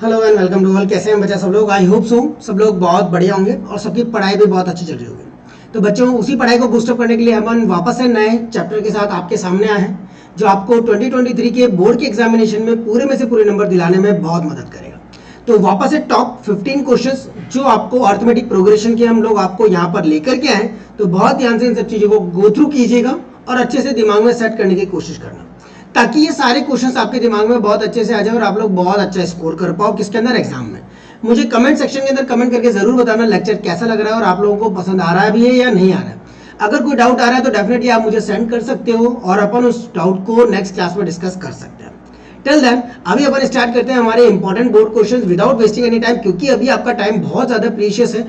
Hello and welcome to all. कैसे हैं बच्चा सब लोग? आई होप सो सब लोग बहुत बढ़िया होंगे और सबकी पढ़ाई भी बहुत अच्छी चल रही होगी। तो बच्चों, उसी पढ़ाई को बूस्टअप करने के लिए हम वापस से नए चैप्टर के साथ आपके सामने आए हैं, जो आपको 2023 के बोर्ड के एग्जामिनेशन में पूरे में से पूरे नंबर दिलाने में बहुत मदद करेगा। तो वापस से टॉप 15 क्वेश्चंस जो आपको अर्थमेटिक प्रोग्रेशन के हम लोग आपको यहाँ पर लेकर के आए, तो बहुत ध्यान से इन सब चीज़ों को गो थ्रू कीजिएगा और अच्छे से दिमाग में सेट करने की कोशिश करना, ताकि ये सारे क्वेश्चंस आपके दिमाग में बहुत अच्छे से आ जाए और आप लोग बहुत अच्छा स्कोर कर पाओ किसके अंदर, एग्जाम में। मुझे कमेंट सेक्शन के अंदर कमेंट करके जरूर बताना लेक्चर कैसा लग रहा है और आप लोगों को पसंद आ रहा है भी है या नहीं आ रहा है। अगर कोई डाउट आ रहा है तो डेफिनेटली आप मुझे सेंड कर सकते हो और अपन उस डाउट को नेक्स्ट क्लास में डिस्कस कर सकते हैं। टिल देन अभी अपन स्टार्ट करते हैं हमारे important board questions without wasting any time, क्योंकि अभी आपका टाइम बहुत ज्यादा प्रीशियस है।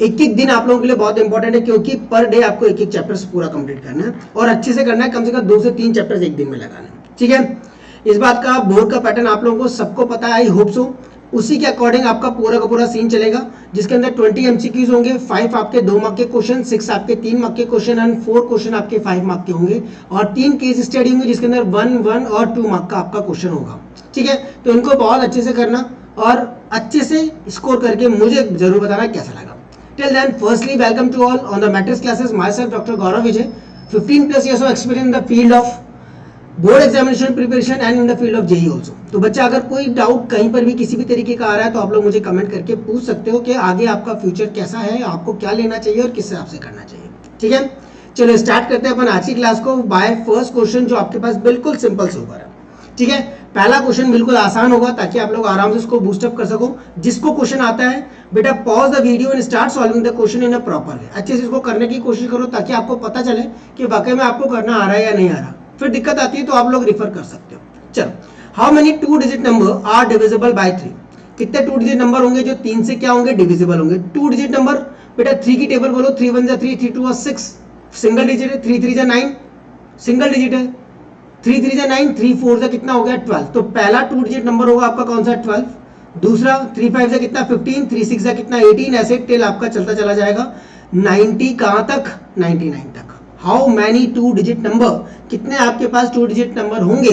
एक एक दिन आप लोगों के लिए बहुत इंपॉर्टेंट है, क्योंकि पर डे आपको एक एक चैप्टर पूरा कंप्लीट करना है और अच्छे से करना है। कम से कम 2 से 3 चैप्टर्स एक दिन में लगाना है, ठीक है। इस बात का बोर्ड का पैटर्न आप लोगों को सबको पता है, आई होप सो। उसी के अकॉर्डिंग आपका पूरा का पूरा सीन चलेगा, जिसके अंदर 20 एमसीक्यूज होंगे, 5 आपके 2 मार्क के क्वेश्चन, 6 आपके 3 मार्क के क्वेश्चन एंड 4 क्वेश्चन आपके 5 मार्क के होंगे और 3 केस स्टडी होंगे, जिसके अंदर 1 और 2 मार्क का आपका क्वेश्चन होगा, ठीक है। तो इनको बहुत अच्छे से करना और अच्छे से स्कोर करके मुझे जरूर बताना कैसा लगा। Till then firstly welcome to all on the matrix classes. Myself doctor Gaurav Vijay, 15+ years of experience in the field of board examination preparation and in the field of JEE also. तो बच्चा, अगर कोई डाउट कहीं पर भी किसी भी तरीके का आ रहा है तो आप लोग मुझे कमेंट करके पूछ सकते हो कि आगे आपका फ्यूचर कैसा है, आपको क्या लेना चाहिए और किस हिसाब से करना चाहिए, ठीक है। चलो स्टार्ट करते हैं अपन आज की क्लास को बाय फर्स्ट क्वेश्चन, जो आपके पास बिल्कुल सिंपल से ऊपर है, ठीक है। पहला क्वेश्चन बिल्कुल आसान होगा, ताकि आप लोग आराम से उसको बूस्टअप कर सको। जिसको क्वेश्चन आता है बेटा, pause the video and start solving the question in a proper वे। अच्छे से इसको करने की कोशिश करो, ताकि आपको पता चले कि वाकई में आपको करना आ रहा है या नहीं आ रहा। फिर दिक्कत आती है तो आप लोग रिफर कर सकते हो। चलो, how many 2 digit number are divisible by 3? कितने 2 डिजिट नंबर होंगे जो 3 से क्या होंगे, डिविजिबल होंगे? 2 डिजिट नंबर बेटा 3 की टेबल बोलो। 3 1 3, 3 2 6, सिंगल डिजिट है। 3 3 9, सिंगल डिजिट है। 3 3 9, 3 4 कितना हो गया, 12। तो पहला 2 डिजिट नंबर होगा आपका कौन सा, 12। दूसरा 3 5 से कितना, 15। 3 6 से कितना, 18। ऐसे टिल आपका चलता चला जाएगा 90 कहाँ तक, 99 तक। हाउ मैनी 2 डिजिट नंबर, कितने आपके पास 2 डिजिट नंबर होंगे?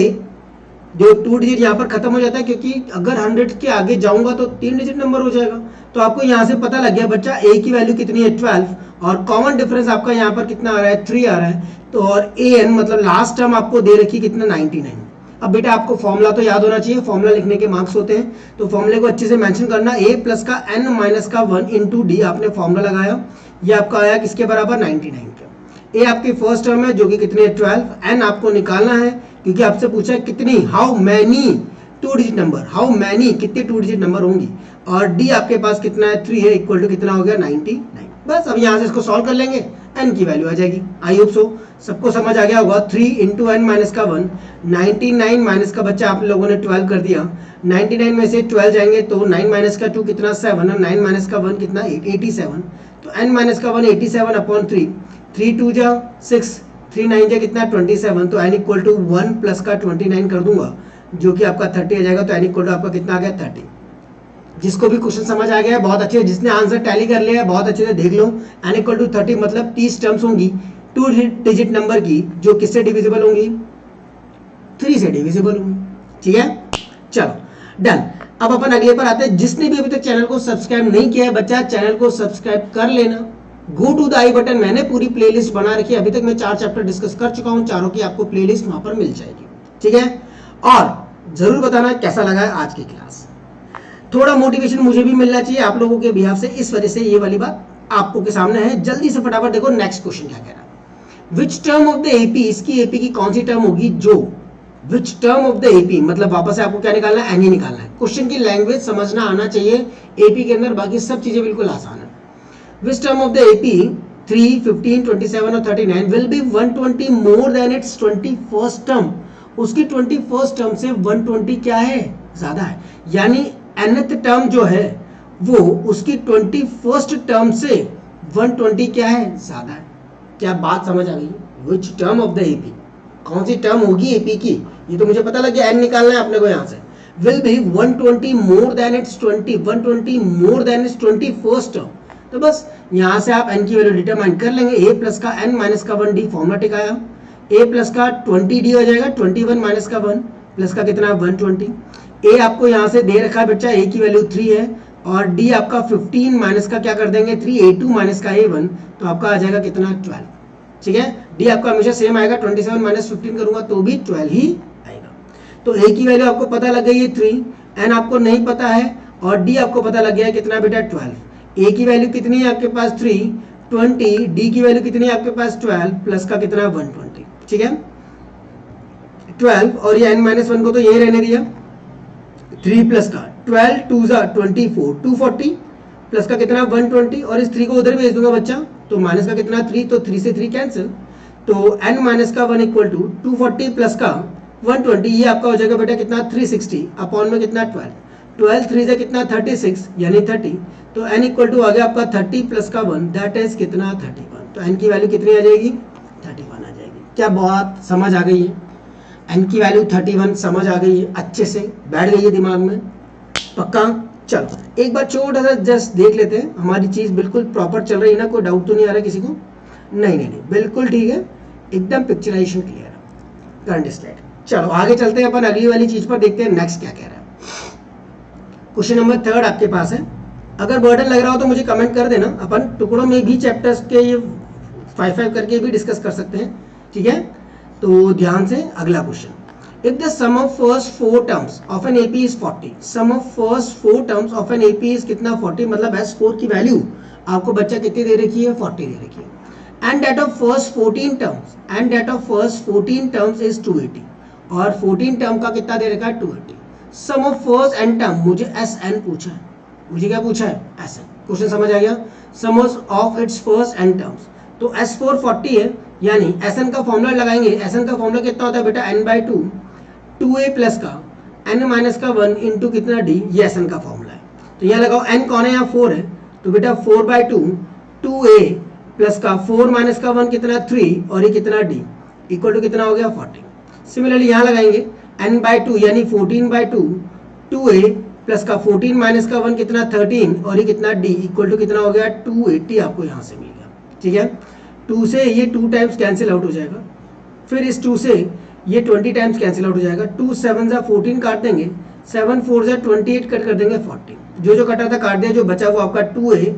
जो 2 डिजिट यहाँ पर खत्म हो जाता है, क्योंकि अगर 100 के आगे जाऊंगा तो 3 डिजिट नंबर हो जाएगा। तो आपको यहाँ से पता लग गया बच्चा, ए की वैल्यू कितनी है, 12, और कॉमन डिफरेंस आपका यहाँ पर कितना आ रहा है, 3 आ रहा है। तो और ए एन मतलब लास्ट टर्म आपको दे रखी कितना, 99। अब बेटा आपको फॉर्मूला तो याद होना चाहिए, फॉर्मूला लिखने के मार्क्स होते हैं, तो फॉर्मूले को अच्छे से मेंशन करना। ए प्लस का एन माइनस का 1 इंटू डी आपने फॉर्मूला लगाया, ये आपका आया किसके बराबर, 99 के। ए आपकी फर्स्ट टर्म है जो कि कितनी है, 12। एन आपको निकालना है क्योंकि आपसे पूछा है कितनी, how many 2 digit number, how many कितने 2 डिजिट नंबर होंगी, और डी आपके पास कितना है, 3 है, इक्वल टू कितना हो गया, 99। बस अब यहाँ से इसको सॉल्व कर लेंगे, एन की वैल्यू आ जाएगी। आई होप सो सबको समझ आ गया होगा। 3 इंटू एन माइनस का 1, 99 माइनस का बच्चा आप लोगों ने 12 कर दिया। 99 में से 12 जाएंगे तो 9 माइनस का 2 कितना, 7, और 9 माइनस का 1 कितना, 87। तो एन माइनस का 1 87 अपॉन 3, 3 2 जा 6, 3 9 जा कितना, 27। तो एन इक्वल टू 1 प्लस का 29 कर दूंगा, जो कि आपका 30 आ जाएगा। तो एन इक्वल टू आपका कितना आ गया, 30। जिसको भी क्वेश्चन समझ आ गया है बहुत अच्छे, जिसने आंसर टैली कर लिया है बहुत अच्छे से देख लो। एन इक्वल टू 30 मतलब 30 टर्म्स होंगी 2 डिजिट नंबर की, जो किससे डिविजिबल होंगी, 3 से डिविजिबल होंगी, ठीक है। चलो डन। अब अपन अगले पर आते हैं। जिसने भी अभी तक चैनल को सब्सक्राइब नहीं किया है बच्चा, चैनल को सब्सक्राइब कर लेना। Go to the i button, मैंने पूरी प्लेलिस्ट बना रखी है। अभी तक मैं 4 चैप्टर डिस्कस कर चुका हूं, चारों की आपको प्लेलिस्ट वहां पर मिल जाएगी, ठीक है। और जरूर बताना कैसा लगा है आज की क्लास। थोड़ा मोटिवेशन मुझे भी मिलना चाहिए आप लोगों के बिहाफ से, इस वजह से ये वाली बात आपको के सामने है। जल्दी से फटाफट देखो नेक्स्ट क्वेश्चन क्या कह रहा है। Which term of the AP, इसकी एपी की कौन सी टर्म होगी जो, which term of the AP मतलब वापस से आपको क्या निकालना है, एन ही निकालना है। क्वेश्चन की लैंग्वेज समझना आना चाहिए एपी के अंदर, बाकी सब चीजें बिल्कुल आसान है। Which term of the AP 3, 15, 27 और 39 will be 120 more than it's 21st term. उसकी 21st टर्म से 120 क्या है, ज्यादा है। यानी nth टर्म जो है वो उसकी 21st टर्म से 120 क्या है, ज्यादा है। क्या बात समझ आ गई? Which term of the AP, कौन सी टर्म होगी एपी की, ये तो मुझे पता लग गया, एन निकालना है अपने को यहाँ से। Will be 120 more than it's 120 more than it's 21st term. तो बस यहाँ से आप एन की वैल्यू डिटरमाइन कर लेंगे। ए प्लस का एन माइनस का 1 डी फॉर्मूला टिकाया, ए प्लस का 20 डी हो जाएगा, 21 माइनस का 1 प्लस का कितना 120। ए आपको यहाँ से दे रखा है बच्चा, ए की वैल्यू 3 है और डी आपका 15 माइनस का क्या कर देंगे 3, A2 माइनस का A1 तो आपका आ जाएगा कितना 12। ठीक है, डी आपका हमेशा सेम आएगा, 27 माइनस 15 करूंगा तो भी 12 ही आएगा। तो ए की वैल्यू आपको पता लग गई है 3, एन आपको नहीं पता है और डी आपको पता लग गया है कितना बेटा 12। ए की वैल्यू कितनी है आपके पास 3, 20, डी की वैल्यू कितनी है आपके पास 12 प्लस का कितना 120। ठीक है, 12 और ये n माइनस 1 को तो यही रहने दिया, 3 प्लस का 12 2 जा 24, 240 प्लस का कितना 120 और इस 3 को उधर भेज दूंगा बच्चा तो माइनस का कितना 3, तो 3 से 3 कैंसिल, तो n माइनस का 1 इक्वल टू 240 प्लस का 120, ये आपका हो जाएगा बेटा कितना 360 अपॉन में कितना 12 3 से कितना 36 यानी 30, तो n इक्वल टू आ गया आपका 30 प्लस का 1 दैट इज कितना 31। तो n की वैल्यू कितनी आ जाएगी 31 आ जाएगी। क्या बात समझ आ गई है? n की वैल्यू 31 समझ आ गई है, अच्छे से बैठ गई है दिमाग में, पक्का? चलो एक बार छोटा सा जस्ट देख लेते हैं, हमारी चीज बिल्कुल प्रॉपर चल रही है ना, कोई डाउट तो नहीं आ रहा किसी को? नहीं, बिल्कुल ठीक है, एकदम पिक्चराइजेशन क्लियर है, करंट स्लाइड। चलो आगे चलते हैं अपन अगली वाली चीज पर, देखते हैं नेक्स्ट क्या कह रहा है। क्वेश्चन नंबर 3 आपके पास है, अगर बर्डन लग रहा हो तो मुझे कमेंट कर देना, अपन टुकड़ों में भी चैप्टर्स के ये 5 करके भी डिस्कस कर सकते हैं। ठीक है, तो ध्यान से अगला question, if the sum of first 4 terms of an AP is 40, sum of first 4 terms of an AP is कितना 40, मतलब S4 की वैल्यू आपको बच्चा कितनी दे रखी है 40 दे रखी है, and that of first 14 terms is 280 और 14 टर्म का कितना दे रखा है 280। सम ऑफ फर्स्ट n टर्म मुझे Sn पूछा है, मुझे क्या पूछा है Sn, क्वेश्चन समझ आ गया, sum of its first n terms, तो S4 40 है यानी Sn का फॉर्मूला लगाएंगे, Sn का फॉर्मूला कितना होता है बेटा n/2 2a प्लस का n माइनस का 1 इंटू कितना d, ये Sn का फॉर्मूला है। तो यहाँ लगाओ n कौन है, यहाँ 4 है, तो बेटा 4/2 2a प्लस का 4 माइनस का 1 कितना 3 और ये कितना d इक्वल टू कितना हो गया 40। सिमिलरली यहाँ लगाएंगे n/2 यानी 14/2 2a प्लस का 14 माइनस का 1 कितना 13 और ये कितना d इक्वल टू कितना हो गया 280 आपको यहाँ से मिल गया। ठीक है, 2 से ये 2 टाइम्स कैंसिल आउट हो जाएगा, फिर इस 2 से ये 20 टाइम्स कैंसिल आउट हो जाएगा, 2 7 जा 14 काट देंगे, 7 4 जा 28 कट कर देंगे 40, जो कटा था काट दिया, जो बचा वो आपका 2a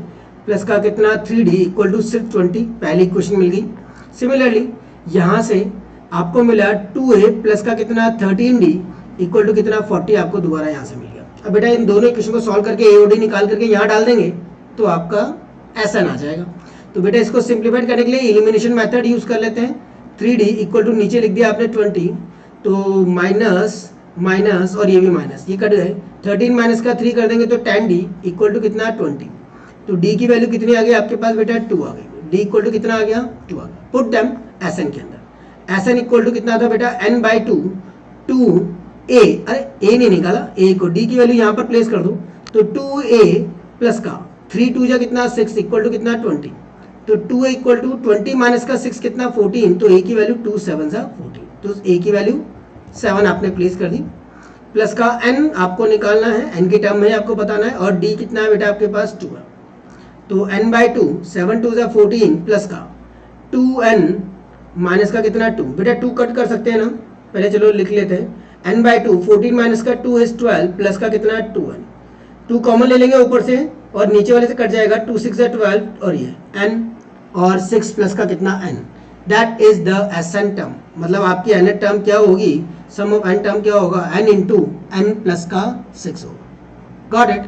प्लस का कितना 3d इक्वल टू सिर्फ 20, पहली इक्वेशन मिल गई। सिमिलरली यहाँ से आपको मिला 2a प्लस का कितना 13d इक्वल टू कितना 40 आपको दोबारा यहाँ से मिल गया। अब बेटा इन दोनों इक्वेशन को सॉल्व करके a और d निकाल करके यहाँ डाल देंगे तो आपका Sn आ जाएगा। तो बेटा इसको सिंप्लीफाइड करने के लिए एलिमिनेशन मेथड यूज कर लेते हैं, 3d इक्वल टू नीचे लिख दिया आपने 20, तो माइनस माइनस और ये भी माइनस, ये कट गए, 13 माइनस का 3 कर देंगे तो 10d इक्वल टू कितना 20, तो d की वैल्यू कितनी आ गई आपके पास बेटा 2 आ गई, d इक्वल टू कितना आ गया 2 आ गया। पुट देम Sn के अंदर, Sn इक्वल टू कितना था बेटा n/2 2a, अरे a नहीं निकाला, a को d की वैल्यू यहाँ पर प्लेस कर दो, तो 2a प्लस का 3 2 जा कितना 6 इक्वल टू कितना 20, तो 2a इक्वल टू 20 माइनस का 6 कितना 14, तो a की वैल्यू 2 7 जा 14, तो a की वैल्यू 7 आपने प्लेस कर दी, प्लस का n आपको निकालना है, n की टर्म में आपको बताना है, और d कितना है बेटा आपके पास 2 है, तो n/2 7 2 जा 14 प्लस का 2n माइनस का कितना 2, बेटा 2 कट कर सकते हैं ना, पहले चलो लिख लेते हैं, n/2 14 माइनस का 2 इज 12 प्लस का कितना 2n, 2 कॉमन ले लेंगे ऊपर से और नीचे वाले से कट जाएगा, 2 6 जा 12 और ये n और 6 प्लस का कितना n, that is the Sn term, मतलब आपकी n टर्म क्या होगी, सम ऑफ n टर्म क्या होगा n इंटू n प्लस का 6 होगा। गॉट इट,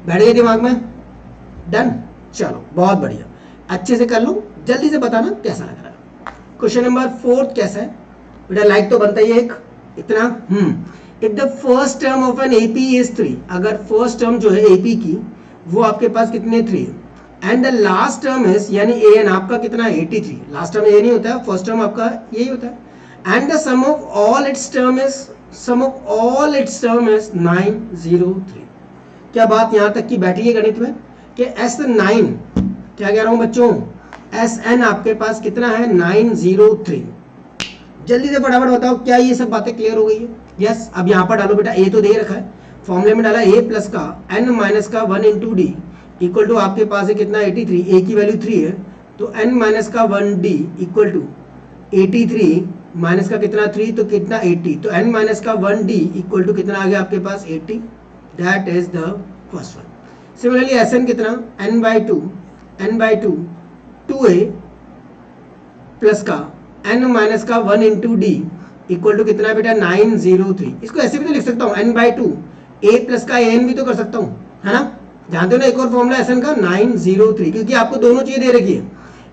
बैठ गए दिमाग में, डन। चलो बहुत बढ़िया, अच्छे से कर लो, जल्दी से बताना कैसा लग रहा है। क्वेश्चन नंबर 4 कैसा है बेटा, लाइक तो बनता ही है एक इतना, if the first term of an AP is 3, अगर फर्स्ट टर्म जो है AP की वो आपके पास कितने 3 है, and the last term is यानी an आपका कितना 83, लास्ट टर्म ये नहीं होता है, फर्स्ट टर्म आपका यही होता है, and the sum of all its term is 903। क्या बात यहाँ तक की बैठी है गणित में कि S9 क्या कह रहा हूँ बच्चों, Sn आपके पास कितना है 903। जल्दी से फटाफट बताओ क्या ये सब बातें क्लियर हो गई है? यस, अब यहाँ पर डालो बेटा, a तो दे रखा है, फॉर्मूले में डाला a प्लस का n माइनस का 1 इंटू डी इक्वल टू आपके पास है कितना 83, a की वैल्यू 3 है, तो n माइनस का 1d इक्वल टू 83 माइनस का कितना 3 तो कितना 80, तो n माइनस का 1d इक्वल टू कितना आ गया आपके पास 80, that is the first one. Similarly Sn कितना n by two 2a plus का n माइनस का 1 इंटू डी इक्वल टू कितना बेटा 903। इसको ऐसे भी तो लिख सकता हूँ n by two a plus का an भी तो कर सकता हूँ, है ना। जानते हो ना एक और फॉर्मूला Sn का 903, क्योंकि आपको दोनों चीजें दे रखी है,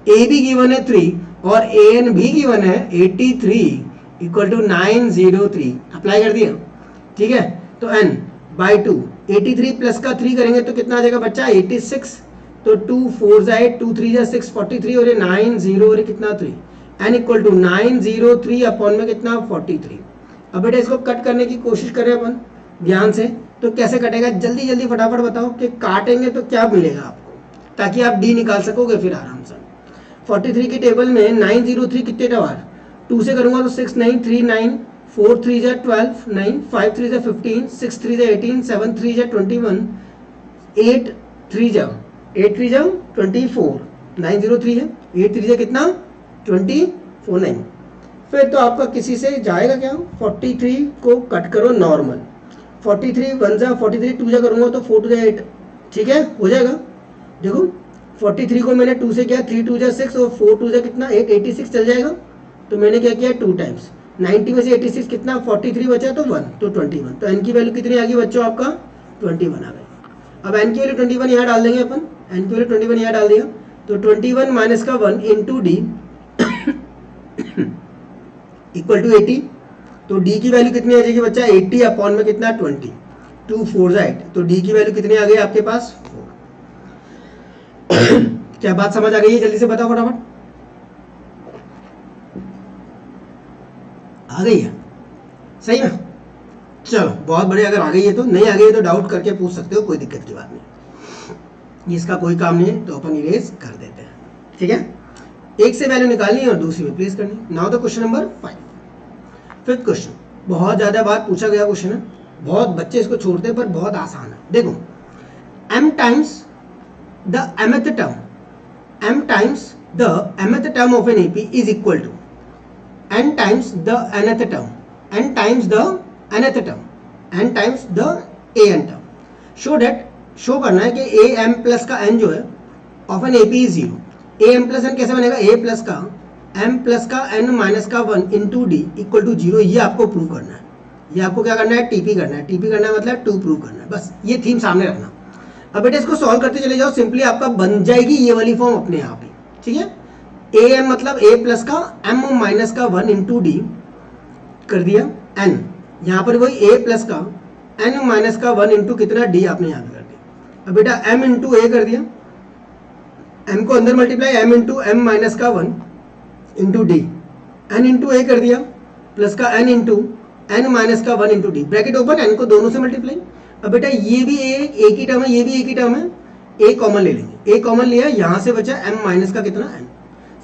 a भी गिवन है 3 और an भी गिवन है 83 इक्वल टू 903। अप्लाई कर दिया, ठीक है। तो n बाई टू 83 प्लस का 3 करेंगे तो कितना आ जाएगा बच्चा 86, तो 2 4 जा 8 2 3 जा 6 43 और ये 90 और ये कितना 3, n इक्वल टू 903 अपॉन में कितना 43। अब बेटा इसको कट करने की कोशिश करें अपन ध्यान से, तो कैसे कटेगा जल्दी जल्दी फटाफट बताओ कि काटेंगे तो क्या मिलेगा आपको, ताकि आप डी निकाल सकोगे फिर आराम से। 43 की टेबल में 903 कितने बार 2 से करूंगा तो 6 9 3 9 4 3 जा 12 9 5 3 जा 15 6 3 जा 18 7 3 जा 21 8 3 जा 24 903 है, 8 3 जा कितना 24 9। फिर तो आपका किसी से जाएगा क्या, 43 को कट करो नॉर्मल, 43 1 जा 43 2 जा करूंगा तो 4 2 जा 8, ठीक है हो जाएगा। देखो 43 को मैंने 2 से किया 3 2 जा 6 और 4 2 जा कितना 8 86 चल जाएगा, तो मैंने क्या किया 2 टाइम्स 90 में से 86 कितना 43 बचा तो 1 तो 21, तो n की वैल्यू कितनी आ गई बच्चों आपका 21 आ गई। अब n की वैल्यू 21 यहाँ डाल देंगे अपन, n की वैल्यू 21 यहाँ डाल दिया तो 21 माइनस का 1 इंटू डी इक्वल टू 80, तो d की वैल्यू कितनी आ जाएगी बच्चा 80 अपॉन में कितना 20 2 4 8, तो d की वैल्यू कितनी आ गई आपके पास 4। क्या बात समझ आ गई है, जल्दी से बताओ फटाफट, आ गई है सही है। चलो बहुत बढ़िया, अगर आ गई है तो, नहीं आ गई है तो डाउट करके पूछ सकते हो, कोई दिक्कत की बात नहीं, इसका कोई काम नहीं है तो अपन इरेज कर देते हैं, ठीक है। एक से वैल्यू निकालनी है और दूसरी में प्लेस करनी। Now the question number 5, fifth question, बहुत ज्यादा बार पूछा गया क्वेश्चन है, बहुत बच्चे इसको छोड़ते हैं पर बहुत आसान है। देखो m times the mth term, m times the mth term of an AP is equal to n times the nth term, n times the nth term, n times the an term. Show that, show करना है कि am plus का n जो है of an AP is 0। am plus n कैसे बनेगा, a plus का m plus का n माइनस का 1 इंटू डी इक्वल टू 0, ये आपको प्रूव करना है। ये आपको क्या करना है टीपी करना है, टीपी करना है मतलब टू प्रूव करना है, बस ये थीम सामने रखना। अब बेटा इसको सॉल्व करते चले जाओ, सिंपली आपका बन जाएगी ये वाली फॉर्म अपने आप ही, ठीक है। am मतलब a प्लस का m माइनस का 1 इंटू डी कर दिया n, यहाँ पर वही a प्लस का n माइनस का 1 इंटू कितना d आपने यहाँ पे कर दिया। अब बेटा m इंटू a कर दिया, m को अंदर multiply m into m minus का 1 into D, n into a कर दिया प्लस का n इंटू n माइनस का 1 into D, bracket open, n को दोनों से मल्टीप्लाई। अब बेटा ये भी एक ही टर्म है, ये भी एक ही टर्म है, a कॉमन ले लेंगे, a कॉमन लिया, यहाँ से बचा m माइनस का कितना n।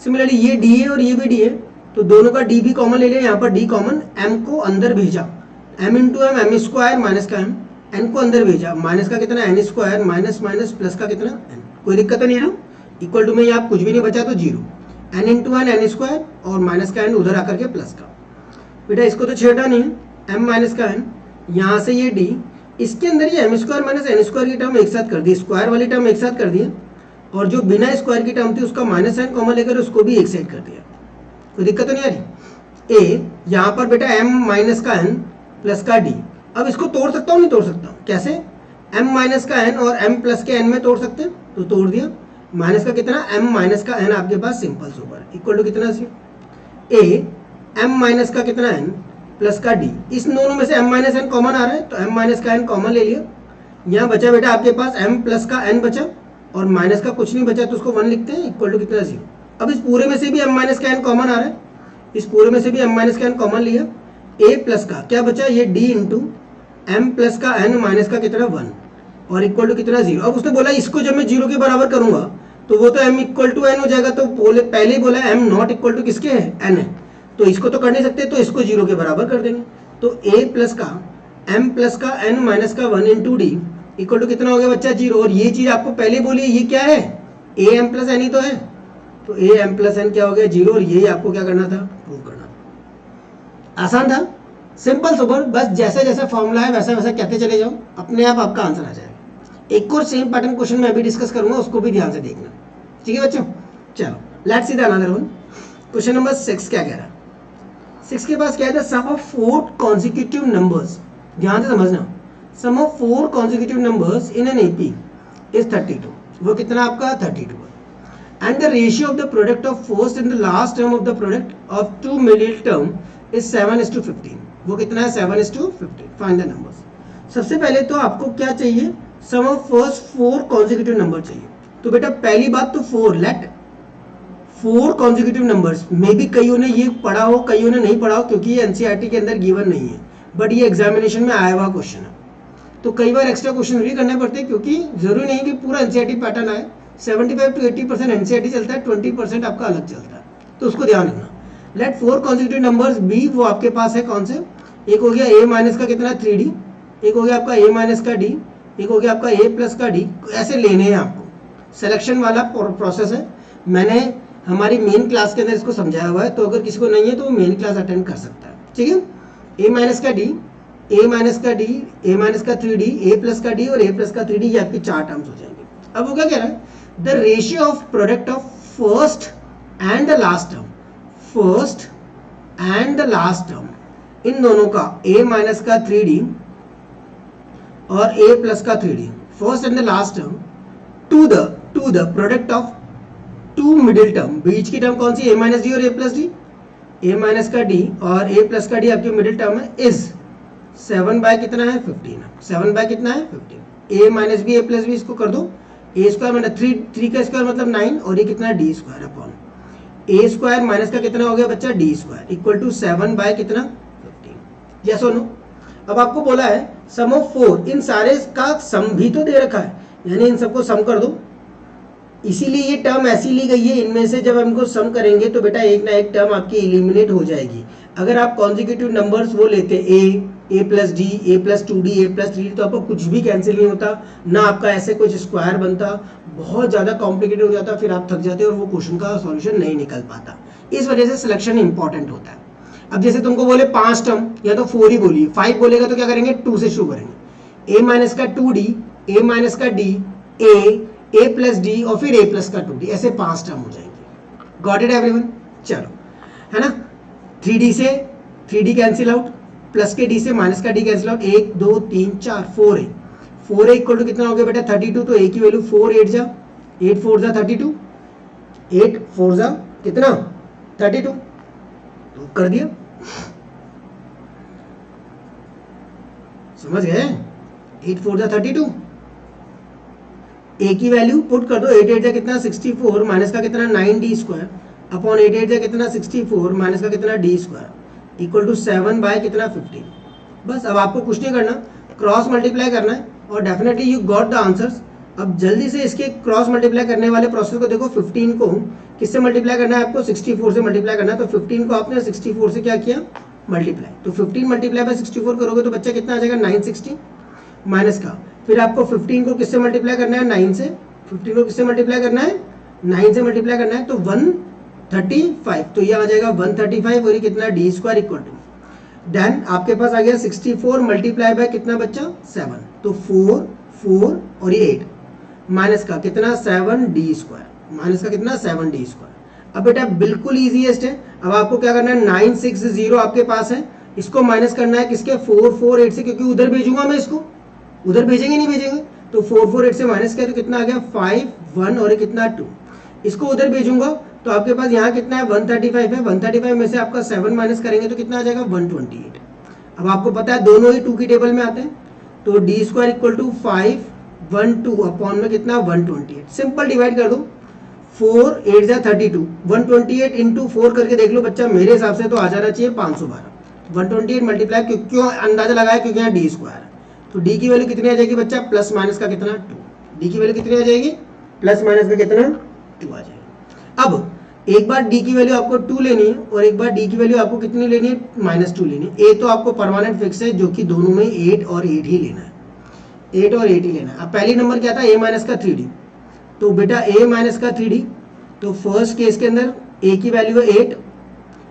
सिमिलरली ये d है और ये भी d है, तो दोनों का d भी कॉमन ले लिया, यहाँ पर d कॉमन, m को अंदर भेजा, m into m square minus का m, n को अंदर भेजा, माइनस का कितना n square minus minus plus का कितना n, कोई दिक्कत तो नहीं है ना। इक्वल टू में यहाँ कुछ भी नहीं बचा तो 0, n इंटू n स्क्वायर और माइनस का n उधर आकर के प्लस का। बेटा इसको तो छेड़ा नहीं है, m माइनस का n, यहाँ से ये d, इसके अंदर ये m square minus n square की टर्म एक साथ कर दी, स्क्वायर वाली टर्म एक साथ कर दिया, और जो बिना स्क्वायर की टर्म थी उसका माइनस n कॉमन लेकर उसको भी एक साइड कर दिया, कोई दिक्कत तो नहीं आ रही। a यहाँ पर बेटा m माइनस का n प्लस का d, अब इसको तोड़ सकता हूँ नहीं तोड़ सकता हूँ, कैसे, m माइनस का n और m प्लस के n में तोड़ सकते हैं, तो तोड़ दिया, माइनस का कितना m माइनस का n आपके पास सिंपल सुपर इक्वल टू कितना सी a m माइनस का कितना n प्लस का d, इस दोनों में से m माइनस n कॉमन आ रहा है तो m माइनस का n कॉमन ले लिया, यहाँ बचा बेटा आपके पास m प्लस का n बचा और माइनस का कुछ नहीं बचा तो उसको 1 लिखते हैं इक्वल टू कितना 0। अब इस पूरे में से भी m माइनस का n कॉमन आ रहा है, इस पूरे में से भी m माइनस का n कॉमन लिया, a प्लस का क्या बचा ये d इंटू m प्लस का n माइनस का कितना 1 और इक्वल टू कितना 0। अब उसने बोला इसको जब मैं 0 के बराबर करूंगा तो वो तो m इक्वल टू n हो जाएगा, तो पहले ही बोला m नॉट इक्वल टू किसके है n है, तो इसको तो कर नहीं सकते, तो इसको 0 के बराबर कर देंगे, तो a प्लस का m प्लस का n माइनस का 1 इंटू डी इक्वल टू कितना हो गया बच्चा 0। और ये चीज आपको पहले बोली ये क्या है a m प्लस n ही तो है, तो a m प्लस n क्या हो गया 0, और यही आपको क्या करना था प्रूव करना था। आसान था, सिंपल सुपर, बस जैसे जैसे फॉर्मूला है वैसा वैसा कहते चले जाओ, अपने आप आपका आंसर आ जाएगा। एक और सेम पैटर्न क्वेश्चन मैं भी डिस्कस करूंगा, उसको भी ध्यान से देखना, ठीक है बच्चों। चलो let's see the another one. Question number 6 क्या कह रहा है? 6 के पास क्या है? The sum of 4 consecutive numbers, ध्यान से समझना, sum of 4 consecutive numbers in an AP is 32। वो कितना आपका? 32। And the ratio of the product of first and the last term of the product of two middle term is 7:15। वो कितना है? 7:15। Find the numbers. सबसे पहले तो आपको क्या चाहिए? Sum of first 4 consecutive number चाहिए। तो बेटा पहली बात तो 4, let 4 consecutive numbers, may be कईयों ने ये पढ़ा हो, कईयों ने नहीं पढ़ा हो, क्योंकि ये एनसीईआरटी के अंदर गिवन नहीं है, बट ये एग्जामिनेशन में आया हुआ क्वेश्चन है। तो कई बार एक्स्ट्रा क्वेश्चन भी करने पड़ते हैं, क्योंकि जरूरी नहीं कि पूरा एनसीईआरटी पैटर्न आए। 75 to 80% एनसीईआरटी चलता है, 20% आपका अलग चलता है, तो उसको ध्यान रखना। लेट 4 कॉन्जिक्यूटिव नंबर्स बी, वो आपके पास है कौन से? एक हो गया a माइनस का कितना? 3d, एक हो गया आपका a माइनस का d, एक हो गया आपका a प्लस का d। ऐसे लेने हैं आपको, सिलेक्शन वाला प्रोसेस है। मैंने हमारी मेन क्लास के अंदर इसको समझाया हुआ है, तो अगर किसी को नहीं है तो वो मेन क्लास अटेंड कर सकता है, ठीक है। a माइनस का d, a माइनस का d, a माइनस का 3d, a प्लस का d और a प्लस का 3d, ये आपकी 4 टर्म्स हो जाएंगे। अब वो क्या कह रहा है? The ratio of product of first and the last term, first and the last term, इन दोनों का a माइनस का 3d और a प्लस का 3d, first and the last term, to the product of two middle term, बीच की term कौन सी? a माइनस डी और a plus d, a minus का d और a प्लस का d आपकी मिडिल टर्म है, इज 7 बाय कितना है? 15। 7 बाय कितना है? 15। a minus b a plus b, इसको कर दो, a स्क्वायर मतलब 3 का स्क्वायर मतलब 9, और ये कितना? d square upon a square minus का कितना हो गया बच्चा? d square equal to 7 by कितना? 15। यस और नो? अब आपको बोला है सम ऑफ 4, इन सारे का सम भी तो दे रखा है, यानी इन सबको सम कर दो। इसीलिए ये टर्म ऐसी ली गई है, इनमें से जब हम इनको सम करेंगे तो बेटा एक ना एक टर्म आपकी एलिमिनेट हो जाएगी। अगर आप कॉन्जिक्यूटिव नंबर्स वो लेते a plus d, a plus 2d, a plus 3d, तो आपको कुछ भी कैंसिल नहीं होता, ना आपका ऐसे कुछ स्क्वायर बनता, बहुत ज़्यादा कॉम्प्लिकेटेड हो जाता, फिर आप थक जाते और वो क्वेश्चन का सॉल्यूशन नहीं निकल पाता। इस वजह से सिलेक्शन इंपॉर्टेंट होता है। अब जैसे तुमको बोले 5 टर्म, या तो 4 ही बोलिए, 5 बोलेगा तो क्या करेंगे? 2 से शुरू करेंगे, a माइनस का 2d, a माइनस का d, a प्लस d और फिर a प्लस का 2d, ऐसे 5 टर्म हो जाएंगे। Got it everyone? चलो, है ना। 3d से 3d कैंसिल आउट, प्लस के d से माइनस का d cancel out, 1 2 3 4, 4a equal to कितना हो गया बेटा? 32। तो a की वैल्यू 4 8 जा 8 4 जा 32, 8 4 जा कितना? 32, तो कर दिया। समझ गए? 8 4 जा 32, a की वैल्यू पुट कर दो, 8 8 जा कितना? 64 माइनस का कितना? 9d स्क्वायर अपॉन 8 8 जा कितना? 64 माइनस का कितना? d square equal to 7 by कितना? 15। बस अब आपको कुछ नहीं करना, क्रॉस मल्टीप्लाई करना है और definitely you got the answers. अब जल्दी से इसके क्रॉस मल्टीप्लाई करने वाले प्रोसेस को देखो। 15 को किससे मल्टीप्लाई करना है आपको? 64 से मल्टीप्लाई करना है। तो 15 को आपने 64 से क्या किया? मल्टीप्लाई। तो 15 मल्टीप्लाई बाय 64 करोगे तो बच्चा कितना आ जाएगा? 960 माइनस का, फिर आपको 15 को किससे मल्टीप्लाई करना है? 9 से। 15 को किससे मल्टीप्लाई करना है? 9 से मल्टीप्लाई करना है, तो 135, तो ये आ जाएगा 135 और ये कितना? d square equal to, then आपके पास आ गया 64 मल्टीप्लाई बाय कितना बच्चा? 7, तो 4 4 और ये 8 माइनस का कितना? 7d स्क्वायर, माइनस का कितना? 7d square. अब बेटा बिल्कुल ईजीएस्ट है। अब आपको क्या करना है? 960 आपके पास है, इसको माइनस करना है किसके? 4 4 8 से, क्योंकि उधर भेजूंगा मैं इसको, उधर भेजेंगे नहीं भेजेंगे, तो 4 4 8 से माइनस किया तो कितना आ गया? 5 1 और ये कितना? 2। इसको उधर भेजूंगा तो आपके पास यहाँ कितना है? 135 है, 135 में से आपका 7 माइनस करेंगे तो कितना आ जाएगा? 128। अब आपको पता है दोनों ही 2 की टेबल में आते हैं, तो d square equal to 512 upon में कितना? 128। सिंपल डिवाइड कर दो, 4 8 जा 32, 128 इंटू 4 करके देख लो बच्चा, मेरे हिसाब से तो आ जाना चाहिए 512। 128 मल्टीप्लाई, क्यों अंदाजा लगाया? क्योंकि यहाँ d स्क्वायर है, तो d की वैल्यू कितनी आ जाएगी बच्चा? प्लस माइनस का कितना? 2। d की वैल्यू कितनी आ जाएगी? प्लस माइनस का कितना? 2 आ जाएगा। अब एक बार d की वैल्यू आपको 2 लेनी है और एक बार d की वैल्यू आपको कितनी लेनी है? -2 लेनी है। a तो आपको परमानेंट फिक्स है, जो कि दोनों में 8 और 8 ही लेना है, 8 और 8 ही लेना है। अब पहली नंबर क्या था? a माइनस का 3d, तो बेटा a माइनस का 3d, तो फर्स्ट केस के अंदर a की वैल्यू है 8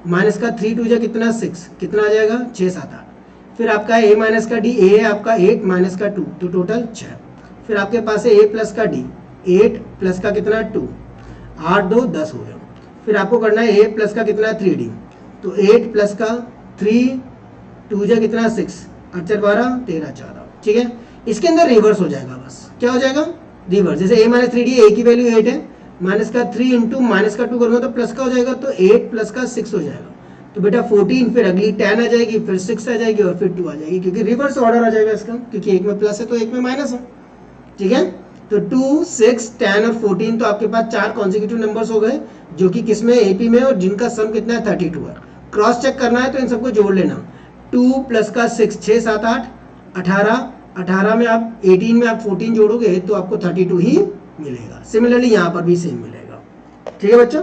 माइनस का 3 2 कितना 6, कितना आ जाएगा 6 7 8। फिर आपका a माइनस का d, a है आपका 8 माइनस का 2 तो टोटल 6। फिर आपके पास है a प्लस का d, 8 प्लस का कितना 2, 8 2 10 हो गया। फिर आपको करना है a प्लस का कितना 3d, तो 8 प्लस का 3 2 कितना 6, 8 4 12 13 14। ठीक है, इसके अंदर रिवर्स हो जाएगा, बस क्या हो जाएगा रिवर्स। जैसे a माइनस 3d, a की वैल्यू 8 है, माइनस का 3 इंटू माइनस का 2 करूँगा तो प्लस का हो जाएगा, तो 8 प्लस का 6 हो जाएगा। तो बेटा 14, फिर अगली 10 आ जाएगी, फिर 6 आ जाएगी और फिर 2 आ जाएगी, क्योंकि रिवर्स ऑर्डर आ जाएगा इसका, क्योंकि एक में प्लस है तो एक में माइनस है। ठीक है, तो 2 6 10 और 14 तो आपके पास 4 कॉन्जिक्यूटिव नंबर्स हो गए, जो कि किसमें एपी में, और जिनका सम कितना है 32 है। क्रॉस चेक करना है तो इन सबको जोड़ लेना। 2 प्लस का 6 6 7 8 18, 18 में आप 18 में आप 14 जोड़ोगे तो आपको 32 ही मिलेगा। सिमिलरली यहाँ पर भी सेम मिलेगा। ठीक है बच्चों,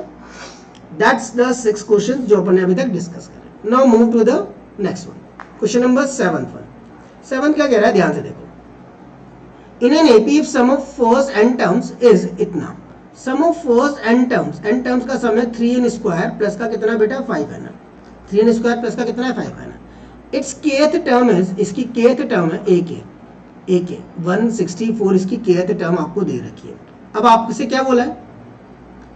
दैट्स द 6 क्वेश्चन जो अपन ने अभी तक डिस्कस करे। Now move to the next one, question number 7 क्या कह रहा है, ध्यान से देखो। In an AP if sum of first n terms is इतना, sum of first n terms का सम है 3n स्क्वायर प्लस का कितना बेटा 5n, 3n स्क्वायर प्लस का कितना है 5n। It's kth term is, इसकी kth टर्म है ak 164, इसकी kth टर्म आपको दे रखी है। अब आपसे क्या बोला है,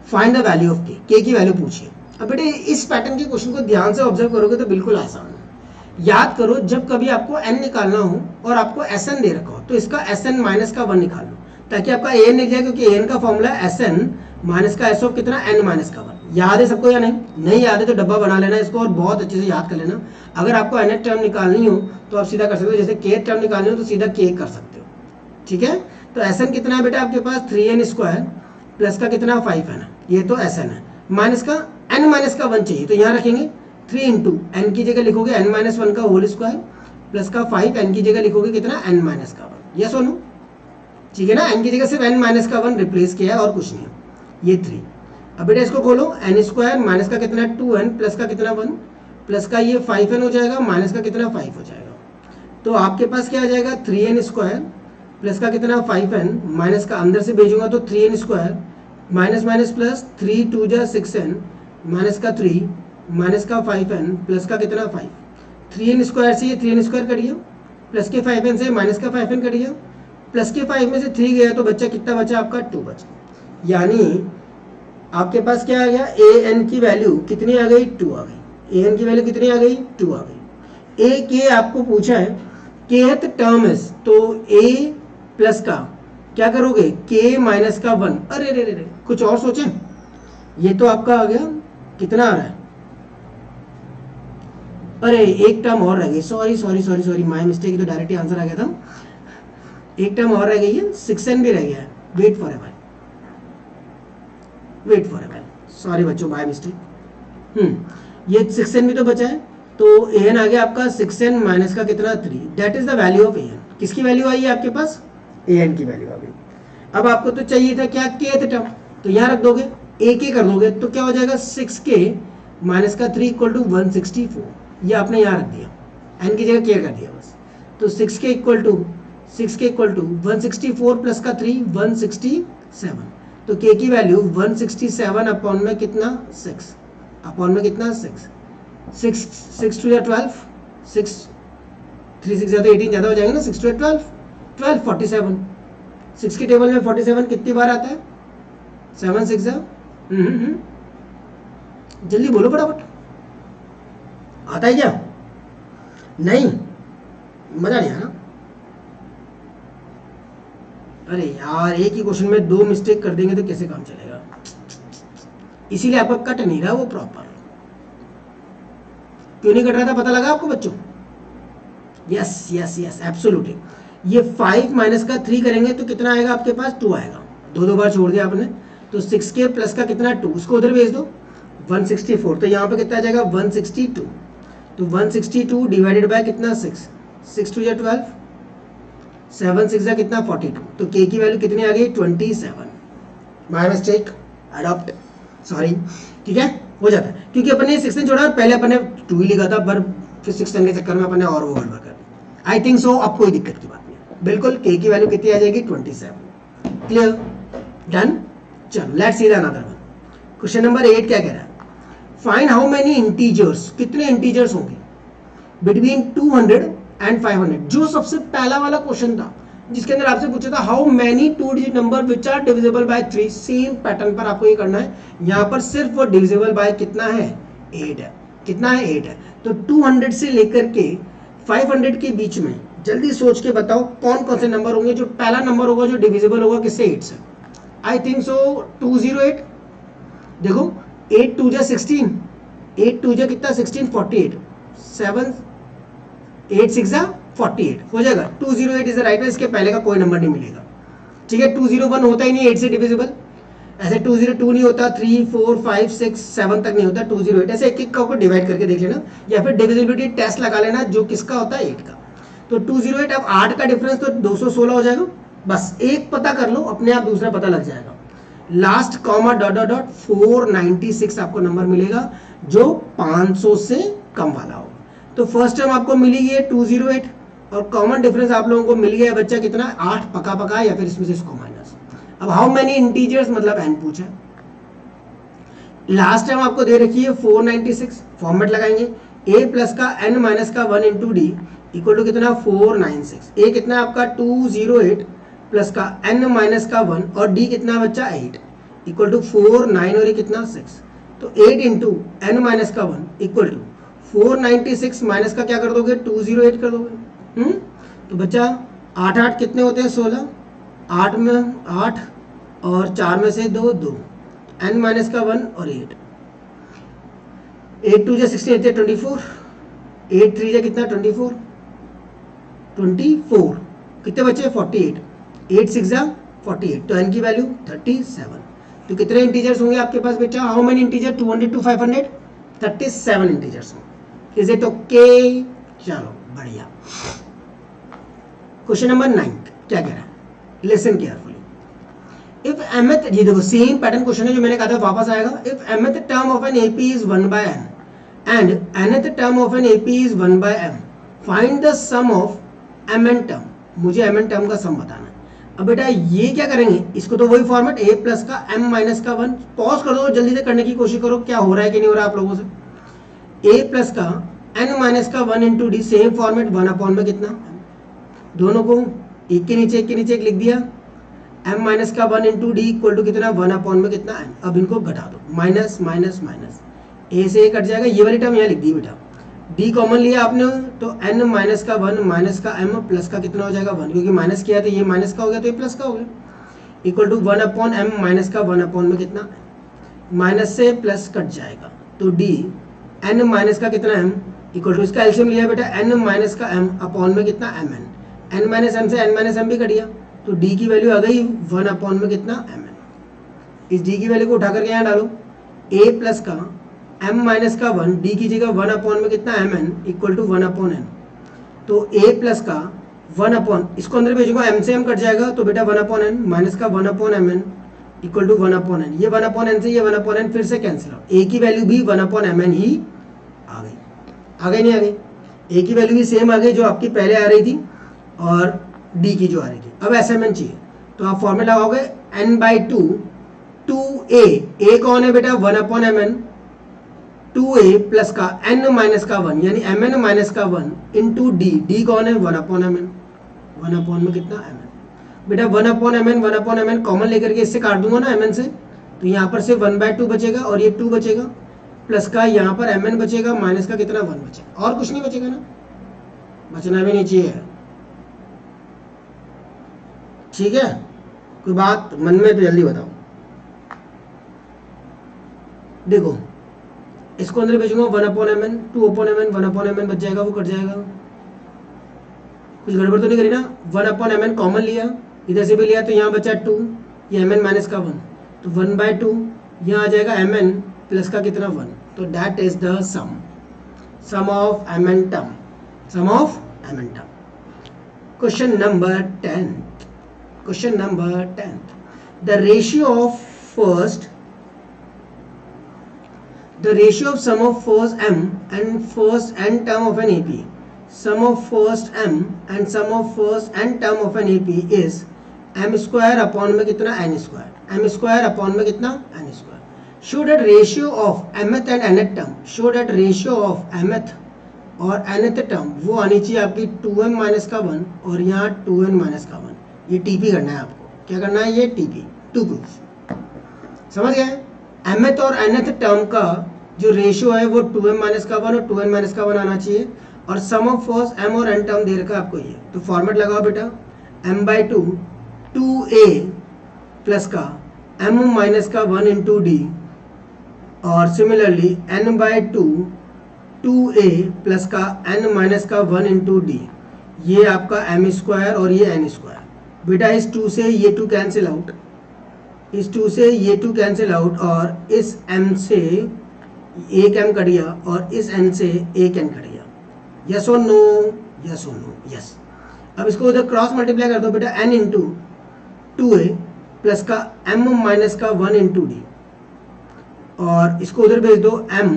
find the value of k की वैल्यू पूछिए। अब बेटे इस पैटर्न के क्वेश्चन को ध्यान से ऑब्जर्व करोगे तो बिल्कुल आसान है। याद करो, जब कभी आपको n निकालना हो और आपको Sn दे रखा हो तो इसका Sn माइनस का 1 निकाल लो, ताकि आपका an निकल जाए, क्योंकि an का फॉर्मूला है Sn माइनस का s ऑफ कितना n माइनस का 1। याद है सबको या नहीं याद है तो डब्बा बना लेना इसको और बहुत अच्छे से याद कर लेना। अगर आपको nth टर्म निकालनी हो तो आप सीधा कर सकते हो, जैसे kth टर्म निकालनी हो तो सीधा k कर सकते हो। ठीक है, तो Sn कितना है बेटा आपके पास 3n स्क्वायर प्लस का कितना 5n, ये तो Sn है, माइनस का n माइनस का 1 चाहिए, तो यहाँ रखेंगे 3 इंटू n की जगह लिखोगे n माइनस 1 का होल स्क्वायर प्लस का 5 n की जगह लिखोगे कितना n माइनस का 1। यस और नो, ठीक है ना, n की जगह सिर्फ n माइनस का 1 रिप्लेस किया है और कुछ नहीं है, ये 3। अब बेटा इसको खोलो, n स्क्वायर माइनस का कितना 2n प्लस का कितना 1 प्लस का ये 5n हो जाएगा, माइनस का कितना 5 हो जाएगा। तो आपके पास क्या आ जाएगा 3n स्क्वायर प्लस का कितना 5n, माइनस का अंदर से भेजूंगा तो 3n square minus minus plus 3 2 6n minus का 3 माइनस का 5n प्लस का कितना 5। 3n स्क्वायर से ये 3n स्क्वायर करिए, प्लस के 5n से माइनस का 5n करिए, प्लस के 5 में से 3 गया तो बच्चा कितना बचा आपका 2 बचा। यानी आपके पास क्या आ गया, an की वैल्यू कितनी आ गई 2 आ गई, an की वैल्यू कितनी आ गई 2 आ गई। a के आपको पूछा है kth टर्म है, तो a प्लस का क्या करोगे k माइनस का 1। अरे रे रे कुछ और सोचें, ये तो आपका आ गया कितना आ रहा है, अरे एक टर्म और रह गई, सॉरी माय मिस्टेक, तो डायरेक्ट आंसर आ गया था, एक टर्म और रह गई है, 6n भी रह गया है, वेट फॉर ए, सॉरी बच्चों बाय मिस्टेक। ये 6n भी तो बचा है, तो an आ गया आपका 6n माइनस का कितना 3, that is the value of an। किसकी वैल्यू आई है आपके पास, an की वैल्यू आ गई। अब आपको तो चाहिए था क्या kth टर्म, तो यहाँ रख दोगे ak कर दोगे तो क्या हो जाएगा 6k माइनस का 3 इक्वल टू 164, ये आपने यहाँ रख दिया, n की जगह k कर दिया बस। तो 6k इक्वल टू 164 प्लस का 3 167, तो k की वैल्यू 167 अपॉन में कितना 6, अपॉन में कितना 6 6 टू 12, 6 3 6 ज़्यादा 18 ज़्यादा हो जाएंगे ना, 6 टू 12 47, 6 की टेबल में 47 कितनी बार आता है 7 6 जल्दी बोलो फटाफट, आता है क्या, नहीं मजा नहीं आया। अरे यार एक ही क्वेश्चन में 2 मिस्टेक कर देंगे तो कैसे काम चलेगा, इसीलिए आपका कट नहीं रहा वो प्रॉपर। क्यों नहीं कट रहा था पता लगा आपको बच्चों, यस एब्सोल्युटली। ये 5 माइनस का 3 करेंगे तो कितना आएगा आपके पास 2 आएगा, दो बार छोड़ दिया आपने, तो 6k प्लस का कितना 2, उसको उधर भेज दो 164, तो यहाँ पे कितना आ जाएगा 162, तो 162 डिवाइडेड बाय कितना 6 टू 12 7 6 कितना 42, तो k की वैल्यू कितनी आ गई 27। माय मिस्टेक, अडॉप्ट, सॉरी, ठीक है हो जाता है, क्योंकि अपन ने 6 जोड़ा, पहले अपन ने 2 ही लिखा था, पर फिर 6 के चक्कर में अपन ने और वो गड़बड़ कर दी। आई थिंक सो अब कोई दिक्कत की बात नहीं, बिल्कुल k की वैल्यू कितनी आ जाएगी 27। Clear, done. चलो let's see the another one. Question number 8 क्या कह रहा है, फाइंड हाउ मेनी इंटीजर्स, कितने इंटीजर्स होंगे बिटवीन 200 एंड 500। जो सबसे पहला वाला क्वेश्चन था जिसके अंदर आपसे पूछा था how many 2 digit number which are divisible by 3, same pattern पर आपको ये करना है। यहाँ पर सिर्फ वो डिविजिबल बाय कितना है 8 है, कितना है 8 है। तो 200 से लेकर के 500 के बीच में जल्दी सोच के बताओ कौन कौन से नंबर होंगे। जो पहला नंबर होगा जो डिविजिबल होगा किससे 8 से, आई थिंक सो 208। देखो 8 2 जा 16, 8 2 जा कितना 16, 48, 7 8 6 जा 48 हो जाएगा। 208 इज द राइट। इसके पहले का कोई नंबर नहीं मिलेगा, ठीक है। 201 होता ही नहीं 8 से डिविजिबल, ऐसे 202 नहीं होता, 3 4 5 6 7 तक नहीं होता, 208 ऐसे एक एक का डिवाइड करके देख लेना, या फिर डिविजिबिलिटी टेस्ट लगा लेना जो किसका होता है 8 का। तो 208, अब 8 का डिफरेंस तो 216 हो जाएगा। बस एक पता कर लो, अपने आप दूसरा पता लग जाएगा। Last comma dot dot dot 496 आपको नंबर मिलेगा जो 500 से कम वाला होगा। तो फर्स्ट टर्म आपको मिली है 208 और कॉमन डिफरेंस आप लोगों को मिल गया बच्चा कितना 8 पका पका, या फिर इसमें से इसको माइनस। अब हाउ मेनी इंटीजर्स मतलब n पूछा। लास्ट टाइम आपको दे रखी है 496, फॉर्मेट लगाएंगे a प्लस का n माइनस का 1 इंटू डी इक्वल टू कितना 496। a कितना आपका 208 प्लस का n माइनस का 1 और d कितना बच्चा 8 इक्वल टू 4 9 और ये कितना 6। तो 8 इंटू n माइनस का 1 इक्वल टू 496 माइनस का क्या कर दोगे 208 कर दोगे। तो बच्चा 8 8 कितने होते हैं 16, 8 में 8 और 4 में से 2 2, n माइनस का 1 और 8, 8 2 जा 16 24, 8 3 जा कितना 24 24 कितने बचे 48, 8 6 जा 48, तो n की वैल्यू 37। तो कितने इंटीजर्स होंगे आपके पास बेटा, how many integer 200 to 500, 37 integers होंगे। Is it okay? चलो बढ़िया। क्वेश्चन नंबर 9 क्या कह रहा है, लिसन केयरफुली। इफ mth, ये देखो सेम पैटर्न क्वेश्चन है जो मैंने कहा था वापस आएगा। If mth term of an AP is 1 by n and nth term of an AP is 1 by m, find the sum of mn term. मुझे mn टर्म का सम बताना है। अब बेटा ये क्या करेंगे, इसको तो वही फॉर्मेट a प्लस का m माइनस का 1, पॉज कर दो जल्दी से करने की कोशिश करो क्या हो रहा है कि नहीं हो रहा है आप लोगों से। a प्लस का n माइनस का 1 into D, same format 1 upon में कितना, दोनों को एक के नीचे एक लिख दिया। m माइनस का 1 इंटू डी इक्वल टू कितना 1 अपॉन में कितना n। अब इनको घटा दो, माइनस माइनस माइनस, a से a कट जाएगा, ये वाली टर्म यहाँ लिख दी बेटा। d कॉमन लिया आपने तो n माइनस का 1 माइनस का m प्लस का कितना हो जाएगा 1, क्योंकि माइनस किया तो ये माइनस का हो गया तो ये प्लस का हो गया, equal to 1 upon m minus का 1 अपॉन में कितना, माइनस से प्लस कट जाएगा तो d n माइनस का कितना m इक्वल टू, इसका एलसीएम लिया बेटा n माइनस का m अपॉन में कितना mn, n माइनस m से n माइनस m भी कट गया तो d की वैल्यू आ गई 1 अपॉन में कितना mn। इस d की वैल्यू को उठा करके यहाँ डालो, a प्लस का m माइनस का 1 d की जगह 1 अपॉन में कितना mn equal to 1 upon n। तो a प्लस का 1 अपॉन, इसको अंदर भेजूंगा m से m कट जाएगा तो बेटा 1 अपॉन n माइनस का 1 upon mn equal to 1 upon n। ये 1 अपॉन n से ये 1 अपॉन n फिर से कैंसिल आउट, a की वैल्यू भी 1 अपॉन mn ही आ गई। आ गई नहीं आ गई, a की वैल्यू भी सेम आ गई जो आपकी पहले आ रही थी और d की जो आ रही थी। अब SMN चाहिए तो आप फॉर्मूला लगाओगे n बाई 2 2a, a कौन है बेटा 1 अपॉन mn, 2a प्लस का n माइनस का 1 यानी mn माइनस का 1 इंटू d, d कौन है 1 अपॉन mn, 1 अपॉन में कितना mn बेटा 1 अपॉन mn कॉमन लेकर के इससे काट दूंगा ना mn से, तो यहाँ पर से 1 बाई 2 बचेगा और ये 2 बचेगा प्लस का यहाँ पर mn बचेगा माइनस का कितना 1 बचेगा, और कुछ नहीं बचेगा ना, बचना भी नहीं चाहिए, ठीक है। कोई बात मन में तो जल्दी बताओ। देखो इसको अंदर भेजूंगा 1 upon mn, 2 upon mn, 1 upon mn बच जाएगा, वो कट जाएगा, कुछ गड़बड़ तो नहीं करी ना। 1 अपॉन mn कॉमन लिया, इधर से भी लिया तो यहाँ बचा 2, ये mn माइनस का 1 तो 1 बाई 2, यहाँ आ जाएगा mn प्लस का कितना 1, तो that is the sum of mn term, sum of mn term. Question number 10, question number 10, the ratio of sum of first m and first n term of an AP, sum of first m and sum of first n term of an AP is m square upon में कितना n square, m square upon में कितना n square। Show that ratio of mth and nth term, show that ratio of mth और nth term वो आनी चाहिए आपकी 2m minus का 1 और यहाँ 2n माइनस का 1। ये टीपी करना है आपको, क्या करना है, ये टीपी टू प्रूफ। समझ गए? mth और nth टर्म का जो रेशियो है वो 2m माइनस का 1 और 2n माइनस का 1 आना चाहिए, और सम ऑफ फर्स्ट m और n टर्म दे रखा है आपको ये। तो फॉर्मेट लगाओ बेटा, m/2 2a प्लस का m माइनस का 1 इंटू डी, और सिमिलरली n/2 2a प्लस का n माइनस का 1 इंटू डी, ये आपका m स्क्वायर और ये n स्क्वायर। बेटा इस 2 से ये 2 कैंसिल आउट, इस 2 से ये 2 कैंसिल आउट, और इस m से एक m कट गया और इस n से एक n कट गया। यस और नो, यस और नो, यस। अब इसको उधर क्रॉस मल्टीप्लाई कर दो बेटा, n इंटू 2a प्लस का m माइनस का 1 इंटू डी, और इसको उधर भेज दो m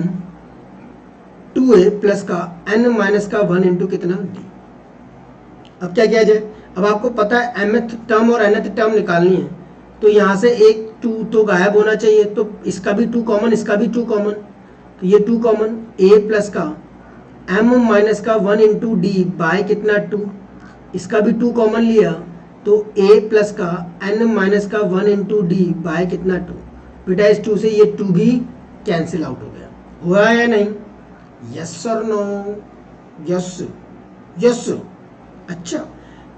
2a प्लस का n माइनस का 1 इंटू कितना d। अब क्या किया जाए, अब आपको पता है mth टर्म और nth टर्म निकालनी है, तो यहाँ से एक 2 तो गायब होना चाहिए, तो इसका भी 2 कॉमन, इसका भी 2 कॉमन, तो ये 2 कॉमन, a प्लस का m माइनस का 1 इंटू डी बाय कितना 2, इसका भी 2 कॉमन लिया, तो a प्लस का n माइनस का 1 इंटू डी बाय कितना 2। बेटा इस 2 से ये 2 भी कैंसिल आउट हो गया, हुआ या नहीं, यस और नो, यस यस। अच्छा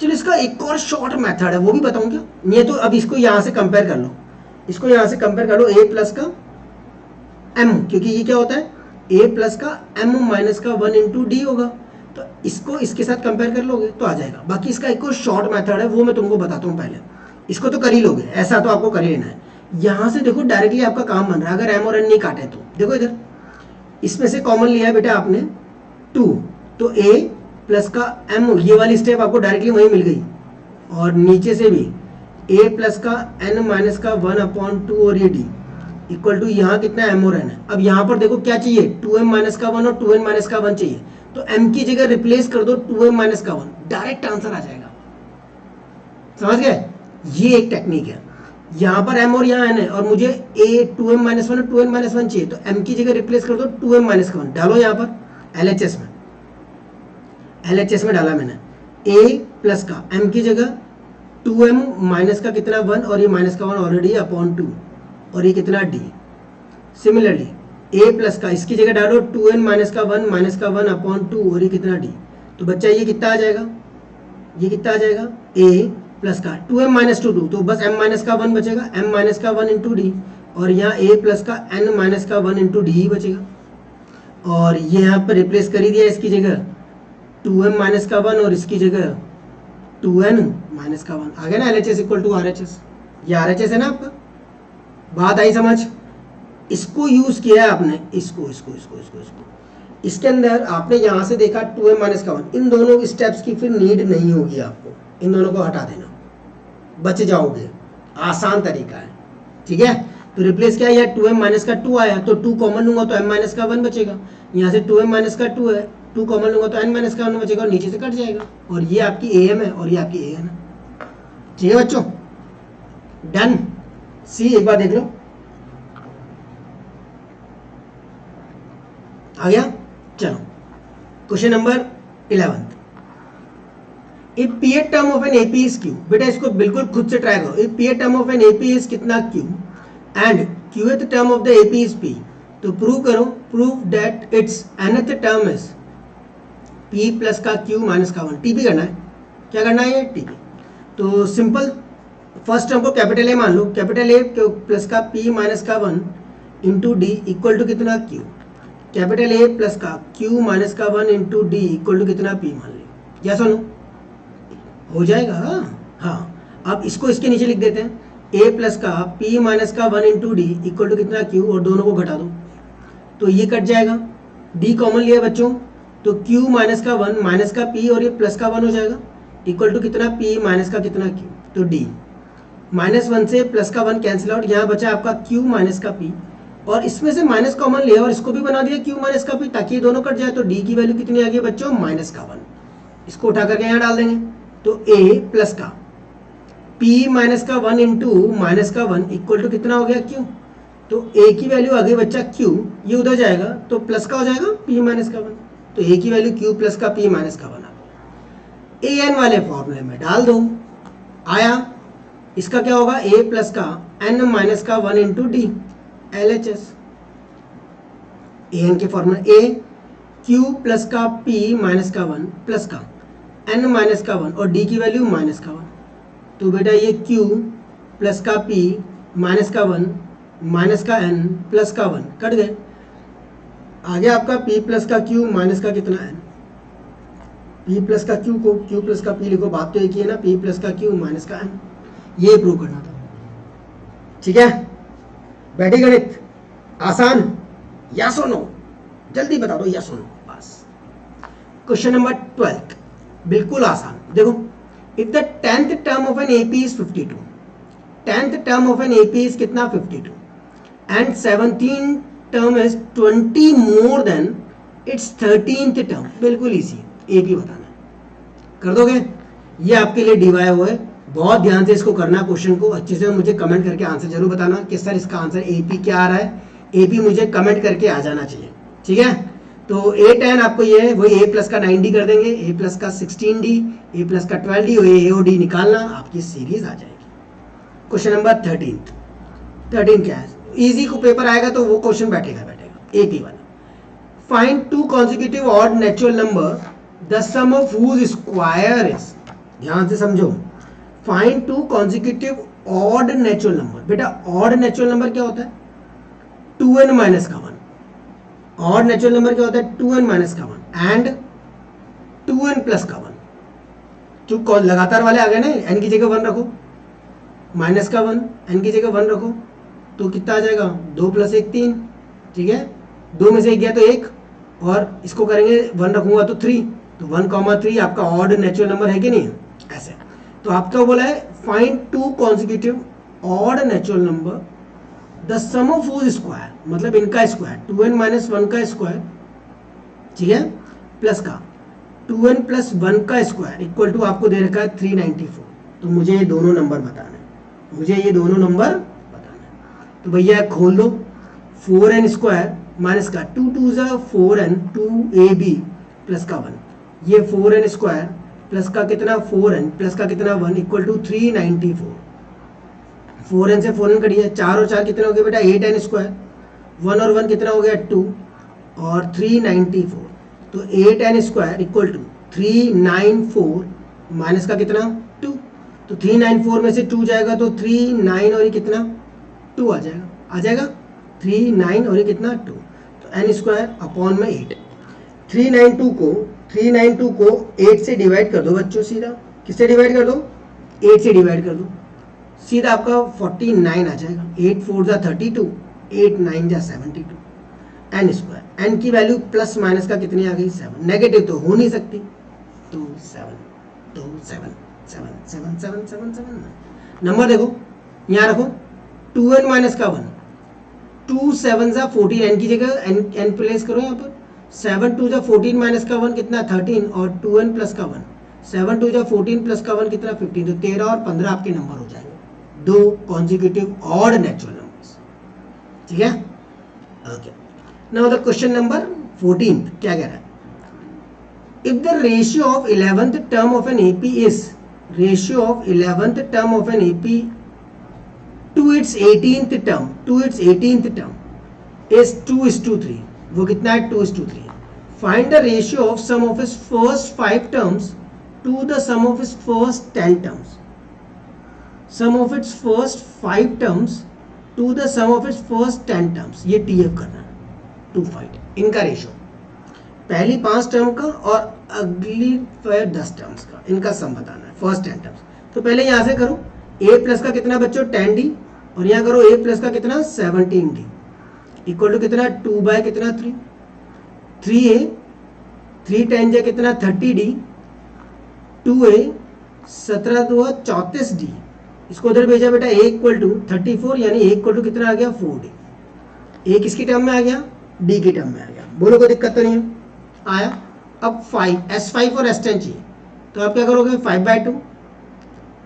चलो इसका एक और शॉर्ट मेथड है, वो भी बताऊं क्या, ये तो अब इसको यहाँ से कंपेयर कर लो, इसको यहाँ से कंपेयर कर लो, a प्लस का m, क्योंकि ये क्या होता है a प्लस का m माइनस का 1 इंटू डी होगा, तो इसको इसके साथ कंपेयर कर लोगे तो आ जाएगा। बाकी इसका एक और शॉर्ट मेथड है, वो मैं तुमको बताता हूँ पहले, इसको तो कर ही लोगे, ऐसा तो आपको कर ही लेना है। यहाँ से देखो डायरेक्टली आपका काम बन रहा है, अगर m और n नहीं काटे तो देखो इधर, इसमें से कॉमन लिया है बेटा आपने 2, तो a प्लस का m, ये वाली स्टेप आपको डायरेक्टली वहीं मिल गई, और नीचे से भी a प्लस का n माइनस का 1/2 और ये d इक्वल टू यहाँ कितना m और n है। अब यहाँ पर देखो क्या चाहिए, 2m माइनस का 1 और 2n माइनस का 1 चाहिए, तो m की जगह रिप्लेस कर दो 2m माइनस का 1, डायरेक्ट आंसर आ जाएगा। समझ गए? ये एक टेक्निक है। यहाँ पर m और यहाँ n है, और मुझे a 2m माइनस 1 और 2n माइनस 1 चाहिए, तो m की जगह रिप्लेस कर दो 2m माइनस का 1, डालो यहाँ पर LHS में, LHS में डाला मैंने, a प्लस का m की जगह 2m माइनस का कितना 1, और ये माइनस का 1 ऑलरेडी अपॉन 2, और ये कितना d। सिमिलरली a प्लस का इसकी जगह डालो 2n माइनस का 1 माइनस का 1 अपॉन 2, और ये कितना d। तो बच्चा ये कितना आ जाएगा, ये कितना आ जाएगा, a प्लस का 2m माइनस 2 2, तो बस m माइनस का 1 बचेगा, m माइनस का 1 इंटू डी, और यहाँ a प्लस का n माइनस का 1 इंटू डी ही बचेगा, और ये यहाँ पर रिप्लेस कर ही दिया इसकी जगह 2m माइनस का 1 और इसकी जगह 2n माइनस का 1, आ गया ना LHS इक्वल टू RHS। ये RHS है ना आपका, बात आई समझ? इसको यूज किया है आपने, इसको इसको इसको इसको इसको इसके अंदर आपने यहाँ से देखा 2m माइनस का 1, इन दोनों स्टेप्स की फिर नीड नहीं होगी आपको, इन दोनों को हटा देना, बच जाओगे, आसान तरीका है, ठीक है। तो रिप्लेस किया, या 2m माइनस का 2 आया तो 2 कॉमन लूंगा तो m माइनस का 1 बचेगा, यहाँ से 2m माइनस का 2 है, 2 कॉमन लूंगा तो n माइनस का 1 बचेगा, और नीचे से कट जाएगा, और ये आपकी am है और ये आपकी an है, ठीक है बच्चों, डन। सी एक बार देख लो, आ गया। चलो question number 11, if p term of an AP is q, बेटा इसको बिल्कुल खुद से ट्राई करो, if p term of an AP is कितना q and qth term of the AP is p, तो प्रूव करो, prove that its nth term is p plus का q माइनस का 1, टीपी करना है, क्या करना है ये टीपी। तो सिंपल फर्स्ट टर्म को कैपिटल ए मान लो, कैपिटल ए प्लस का p माइनस का 1 इंटू डी इक्वल टू कितना q, कैपिटल ए प्लस का q माइनस का 1 इंटू डी इक्वल टू कितना p मान लो, या सुनो हो जाएगा। हाँ अब इसको इसके नीचे लिख देते हैं, a प्लस का p माइनस का 1 इंटू डी इक्वल टू कितना q, और दोनों को घटा दो तो ये कट जाएगा, d कॉमन लिया बच्चों, तो q माइनस का 1 माइनस का p और ये प्लस का 1 हो जाएगा इक्वल टू कितना p माइनस का कितना q, तो d माइनस 1 से प्लस का 1 कैंसिल आउट, यहाँ बचा आपका q माइनस का p, और इसमें से माइनस कॉमन लिया और इसको भी बना दिया q माइनस का p, ताकि ये दोनों कट जाए, तो d की वैल्यू कितनी आ गई बच्चों माइनस का 1, इसको उठा करके यहाँ डाल देंगे, तो a प्लस का p माइनस का 1 इंटू माइनस का 1 इक्वल टू कितना हो गया q, तो a की वैल्यू आ गई बच्चा q, ये उधर जाएगा तो प्लस का हो जाएगा p माइनस का 1, तो a की वैल्यू q प्लस का p माइनस का 1 आ गया। an वाले फॉर्मूले में डाल दो, आया, इसका क्या होगा a प्लस का n माइनस का 1 इंटू डी LHS। an के फॉर्मूला a q प्लस का p माइनस का 1 प्लस का n माइनस का 1 और d की वैल्यू माइनस का 1, तो बेटा ये q प्लस का p माइनस का 1 माइनस का n प्लस का 1 कट गए, आगे आपका p प्लस का q माइनस का कितना n, p प्लस का q को q प्लस का p लिखो, बात तो एक ही है ना, p प्लस का q माइनस का n, ये प्रूव करना था। ठीक है, बैठी गणित आसान, या सुनो जल्दी बता दो, या सुनो बस। क्वेश्चन नंबर 12 बिल्कुल आसान, देखो, if the 10th term of an AP is 52, 10th term of an AP is कितना 52 and 17th term is 20 more than it's 13th term, बिल्कुल इजी, एपी बताना है, कर दोगे? ये आपके लिए डिवाई हुआ है, बहुत ध्यान से इसको करना, क्वेश्चन को अच्छे से, मुझे कमेंट करके आंसर जरूर बताना कि सर इसका आंसर एपी क्या आ रहा है, एपी मुझे कमेंट करके आ जाना चाहिए। ठीक है, तो a10 आपको ये है, वही a प्लस का 9d कर देंगे, a प्लस का 16d, a प्लस का 12d और a और d निकालना, आपकी सीरीज आ जाएगी। क्वेश्चन नंबर 13 क्या है, इजी को पेपर आएगा तो वो क्वेश्चन बैठेगा AP वाला। Find two consecutive odd natural number the sum of whose square is, ध्यान से समझो, find two consecutive odd natural number, बेटा ऑड नेचुरल नंबर क्या होता है 2n माइनस का 1, और नेचुरल नंबर क्या होता है 2n माइनस का 1 एंड 2n प्लस का 1, जो लगातार वाले आ गए ना, n की जगह 1 रखो, माइनस का 1 n की जगह 1 रखो, तो कितना आ जाएगा 2 प्लस 1 3, ठीक है, 2 में से 1 गया तो 1, और इसको करेंगे 1 रखूंगा तो 3, तो 1,3 आपका ऑड नेचुरल नंबर है कि नहीं, ऐसे। तो आपका बोला है find two consecutive odd natural number the sum of whose square, मतलब इनका स्क्वायर 2n माइनस 1 का स्क्वायर, ठीक है, प्लस का 2n प्लस 1 का स्क्वायर इक्वल टू आपको दे रखा है 394, तो मुझे ये दोनों नंबर बताना है, मुझे ये दोनों नंबर बताना है। तो भैया खोल दो, 4n स्क्वायर माइनस का 2 2 4n 2ab प्लस का 1, ये 4n स्क्वायर प्लस का कितना 4n प्लस का कितना 1 इक्वल टू 394, 4n से 4n कटिए, 4 और 4 कितना हो गया बेटा 8n स्क्वायर, 1 और 1 कितना हो गया 2 और 394, तो 8n square equal to 394 minus का कितना 2, तो 394 में से 2 जाएगा तो 39 और ये कितना 2 आ जाएगा 39 और ये कितना 2, तो n स्क्वायर अपॉन में 8, 392 को 8 से डिवाइड कर दो बच्चों, सीधा किससे डिवाइड कर दो 8 से डिवाइड कर दो, सीधा आपका 49 आ जाएगा, 8 4 जा 32, 8 9 जा 72, n स्क्वायर, n की वैल्यू प्लस माइनस का कितनी आ गई 7, नेगेटिव तो हो नहीं सकती, तो 7 नंबर देखो यहाँ रखो, 2n माइनस का 1, 2 7 जा 14, n की जगह n प्लेस करो यहाँ पर, 7 2 जा 14 माइनस का 1 कितना 13 और 2n प्लस का 1, 7 2 जा 14 प्लस का 1 कितना 15, तो 13 और 15 आपके नंबर हो जाएंगे, दो कॉन्जिक्यूटिव ऑड नेचुरल नंबर्स। ठीक है, okay, now the question number 14 क्या कह रहा है, if the ratio of 11th term of an AP is, ratio of 11th term of an AP to its 18th term is 2:3, वो कितना है 2:3, find the ratio of sum of its first 5 terms to the sum of its first 10 terms, sum of its first 5 terms to the sum of its first 10 terms, ये TF करना है to find इनका ratio, पहली 5 term का और अगली 10 terms का, इनका सम बताना है फर्स्ट 10 टर्म्स। तो पहले यहाँ से करो, a प्लस का कितना बच्चों 10d और यहाँ करो a प्लस का कितना 17d इक्वल टू कितना 2 बाय कितना 3a 3 10 जा कितना 30d 2a 17 2 34d, इसको उधर भेजा बेटा a इक्वल टू 34, यानी a इक्वल टू कितना आ गया 4d, a किसकी टर्म में आ गया d की टर्म में आ गया, बोलो कोई दिक्कत तो नहीं है, आया। अब 5 S5 और S10 चाहिए, तो आप क्या करोगे 5/2,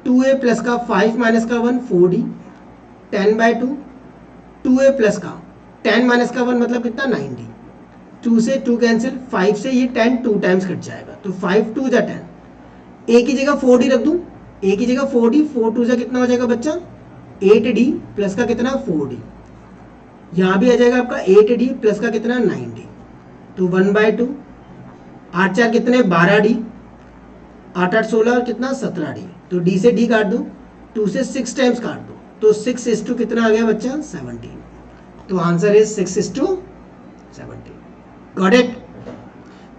2a प्लस का 5 माइनस का 1 4d, 10/2, 2a प्लस का 10 माइनस का 1 मतलब कितना 90, 2 से 2 कैंसिल, 5 से ये 10 2 टाइम्स कट जाएगा, तो 5 2 जा 10, a की जगह 4d रख दूं, a की जगह 4d, 4 2 जा कितना हो जाएगा बच्चा 8d प्लस का कितना 4d, यहाँ भी आ जाएगा आपका 8d प्लस का कितना 9d, तो 1/2, 8 4 कितने 12d, 8 8 16 कितना 17d, तो d से d काट दो, 2 से 6 टाइम्स काट दो, तो 6:2 कितना आ गया बच्चा 17, तो आंसर इज 6:17। Got it.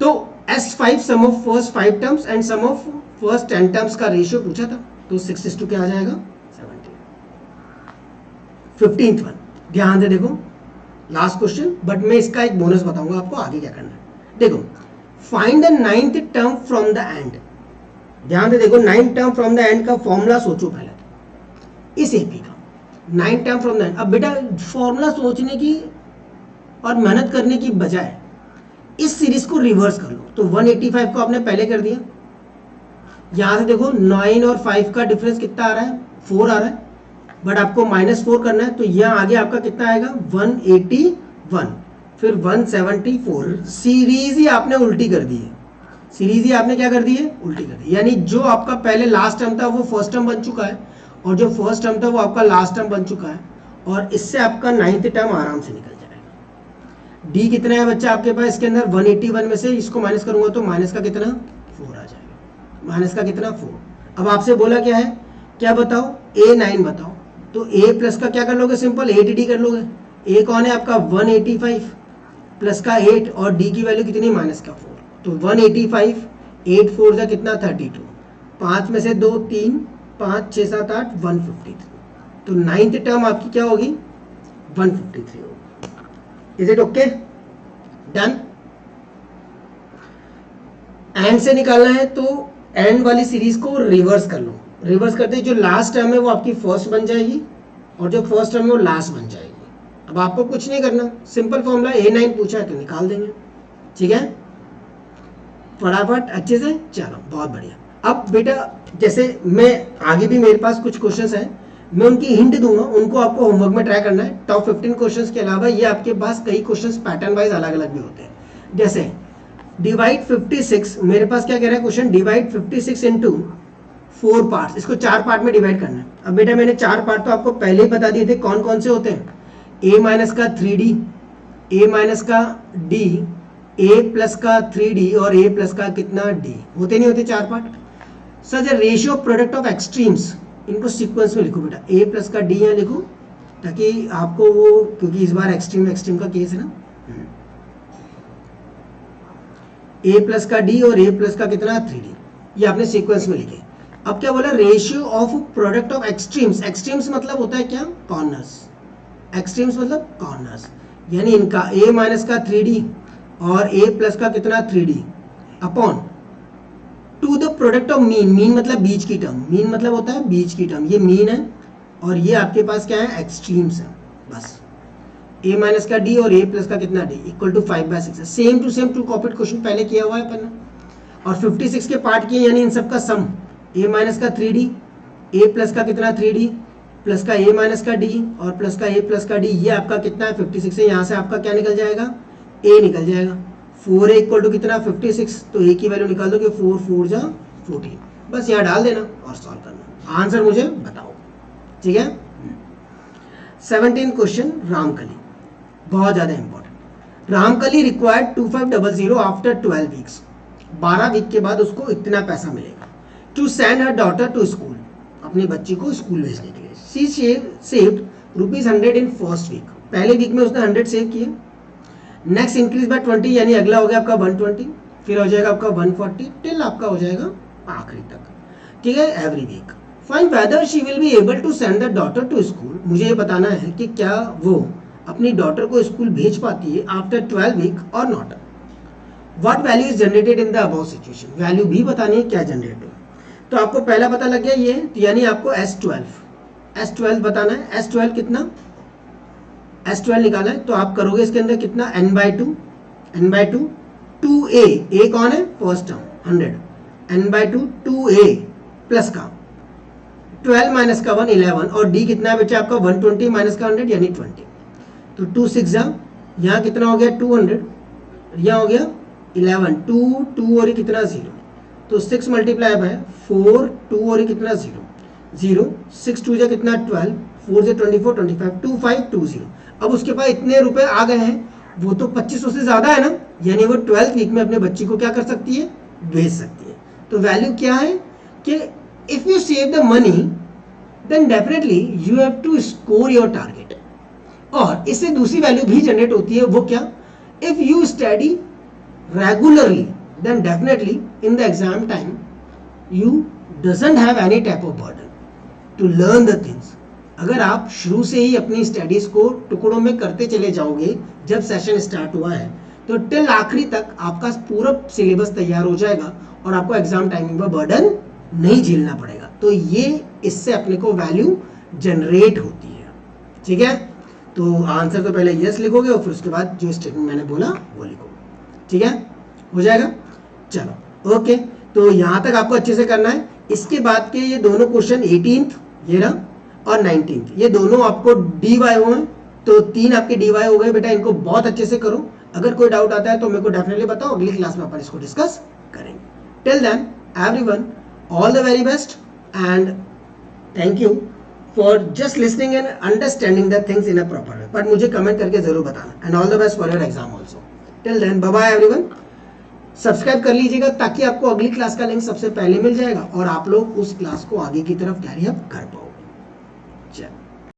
तो S5 sum of first 5 terms and sum of first 10 terms का रेशियो पूछा था, तो 6:2 क्या आ जाएगा 17। 15th वन, ध्यान से देखो, लास्ट क्वेश्चन, बट मैं इसका एक बोनस बताऊंगा आपको आगे क्या करना है। देखो, find the 9th term from the end. ध्यान से देखो, 9th term from the end का फॉर्मूला सोचो पहले इस एपी का, 9th term from the end. अब बेटा फॉर्मूला सोचने की और मेहनत करने की बजाय इस सीरीज को रिवर्स कर लो, तो 185 को आपने पहले कर दिया, यहां से देखो 9 और 5 का डिफरेंस कितना आ रहा है 4 आ रहा है, बट आपको -4 करना है, तो यहाँ आगे आपका कितना आएगा 181, फिर 174। सीरीज ही आपने उल्टी कर दी है, सीरीज ही आपने क्या कर दी है उल्टी कर दी, यानी जो आपका पहले लास्ट टर्म था वो फर्स्ट टर्म बन चुका है, और जो फर्स्ट टर्म था वो आपका लास्ट टर्म बन चुका है, और इससे आपका 9th टर्म आराम से निकल जाएगा। डी कितना है बच्चा आपके पास इसके अंदर 181 में से इसको माइनस करूंगा तो माइनस का कितना 4 आ जाएगा, माइनस का कितना 4। अब आपसे बोला क्या है, क्या बताओ A9 बताओ, तो A प्लस का क्या कर लोगे सिंपल 8D कर लोगे। A कौन है आपका 185 प्लस का 8 और D की वैल्यू कितनी माइनस का 4, तो 185 8 4 जा कितना 32, 5 में से 2 3 5 6 7 8 153, तो 9th टर्म आपकी क्या होगी 153 होगी। Is it okay, done. And से निकालना है तो एंड वाली सीरीज को रिवर्स कर लो, रिवर्स करते ही जो लास्ट टर्म है वो आपकी फर्स्ट बन जाएगी और जो फर्स्ट टर्म है वो लास्ट बन जाएगी। अब आपको कुछ नहीं करना, सिंपल फॉर्मूला A9 पूछा है तो निकाल देंगे, ठीक है, फटाफट अच्छे से, चलो बहुत बढ़िया। अब बेटा जैसे मैं आगे भी मेरे पास कुछ क्वेश्चंस हैं, मैं उनकी हिंट दूंगा, उनको आपको होमवर्क में ट्राई करना है। टॉप 15 क्वेश्चंस के अलावा ये आपके पास कई क्वेश्चंस पैटर्न वाइज अलग अलग भी होते हैं। जैसे डिवाइड 56, मेरे पास क्या कह रहा है क्वेश्चन, डिवाइड 56 इंटू 4 पार्ट्स, इसको 4 पार्ट में डिवाइड करना है। अब बेटा मैंने 4 पार्ट तो आपको पहले ही बता दिए थे कौन कौन से होते हैं, a माइनस का 3d, a माइनस का d, a प्लस का 3d और a प्लस का कितना d, होते नहीं होते 4 part. Such ratio product of extremes, इनको सीक्वेंस में लिखो बेटा, a प्लस का d यहाँ लिखो ताकि आपको वो, क्योंकि इस बार एक्सट्रीम का केस है ना, a प्लस का d और a प्लस का कितना 3d, ये आपने सीक्वेंस में लिखे। अब क्या बोला, ratio of product of extremes, extremes मतलब होता है क्या कॉर्नर्स, एक्सट्रीम्स मतलब कॉर्नर्स, यानी इनका a माइनस का 3d और a प्लस का कितना 3d upon two the product of mean, mean मतलब बीच की टर्म, मीन मतलब होता है बीच की टर्म, ये मीन है और ये आपके पास क्या है एक्सट्रीम्स है, बस a माइनस का d और a प्लस का कितना d इक्वल टू 5/6 है। Same to same 2 copied question पहले किया हुआ है अपन ने, और 56 के पार्ट किए, यानी इन सब का सम a माइनस का 3d, a प्लस का कितना 3d प्लस का a माइनस का d और प्लस का a प्लस का d, ये आपका कितना है 56 है, यहाँ से आपका क्या निकल जाएगा a निकल जाएगा, 4a इक्वल टू कितना 56, तो a की वैल्यू निकाल दो कि 4 4 जा 14, बस यहाँ डाल देना और सॉल्व करना, आंसर मुझे बताओ, ठीक है। 17 क्वेश्चन, रामकली, बहुत ज्यादा important. Ramkali required 2500 after 12 weeks, 12 week के बाद उसको इतना पैसा मिलेगा, to send her daughter to school, अपनी बच्ची को स्कूल भेजने के लिए। She saved ₹100 in first week, पहले वीक में उसने 100 सेव किए, नेक्स्ट इंक्रीज बाय 20, यानी अगला हो गया आपका 120, फिर हो जाएगा आपका 140, टिल आपका हो जाएगा आखिरी तक, ठीक है, every week. Find whether she will be able to send the daughter to school, मुझे ये बताना है कि क्या वो अपनी डॉटर को स्कूल भेज पाती है आफ्टर 12 वीक और not. What value is generated in the above situation, value भी बतानी है क्या जनरेट हो। तो आपको पहला पता लग गया ये, तो यानी आपको S12 बताना है। S12 कितना, S12 निकालना है, तो आप करोगे इसके अंदर कितना n/2 2a, a कौन है first term 100, n/2 2a plus का 12 माइनस का 1 11 और d कितना है बच्चा आपका 120 माइनस का 100 यानी 20, तो 2 6 जा, यहाँ कितना हो गया 200, यहाँ हो गया 11, 2 2 और ये कितना 0, तो 6 मल्टीप्लाई बाय 4 2 और ये कितना 0 0, 6 2 जा कितना 12, 4 से 24 25 2520। अब उसके पास इतने रुपए आ गए हैं, वो तो 2500 से ज्यादा है ना, यानी वो 12th वीक में अपने बच्ची को क्या कर सकती है, भेज सकती है। तो वैल्यू क्या है कि if you save the money then definitely you have to score your target. और इससे दूसरी वैल्यू भी जनरेट होती है, वो क्या, if you study regularly then definitely in the exam time you doesn't have any type of burden to learn the things. अगर आप शुरू से ही अपनी स्टडीज को टुकड़ों में करते चले जाओगे, जब सेशन स्टार्ट हुआ है तो टिल आखिरी तक आपका पूरा सिलेबस तैयार हो जाएगा और आपको एग्जाम टाइमिंग में बर्डन नहीं झेलना पड़ेगा। तो ये इससे अपने को वैल्यू जनरेट होती है। ठीक है, तो आंसर तो पहले यस लिखोगे और फिर उसके बाद जो स्टेटमेंट मैंने बोला वो लिखोगे। ठीक है, हो जाएगा। चलो ओके, तो यहां तक आपको अच्छे से करना है। इसके बाद के ये दोनों क्वेश्चन 18th ये रहा और 19th, ये दोनों आपको डीवाई हुए, तो 3 आपके डीवाई हो गए बेटा। इनको बहुत अच्छे से करो। अगर कोई डाउट आता है तो मेरे को डेफिनेटली बताओ, अगली क्लास में अपन इसको डिस्कस करेंगे। Till then everyone, all the very best and thank you for just listening and understanding the things in a proper way. But मुझे कमेंट करके जरूर बताना and all the best for your exam also. Till then bye bye everyone. Subscribe कर लीजिएगा ताकि आपको अगली class का लिंक सबसे पहले मिल जाएगा और आप लोग उस क्लास को आगे की तरफ कैरी अप कर पाओ।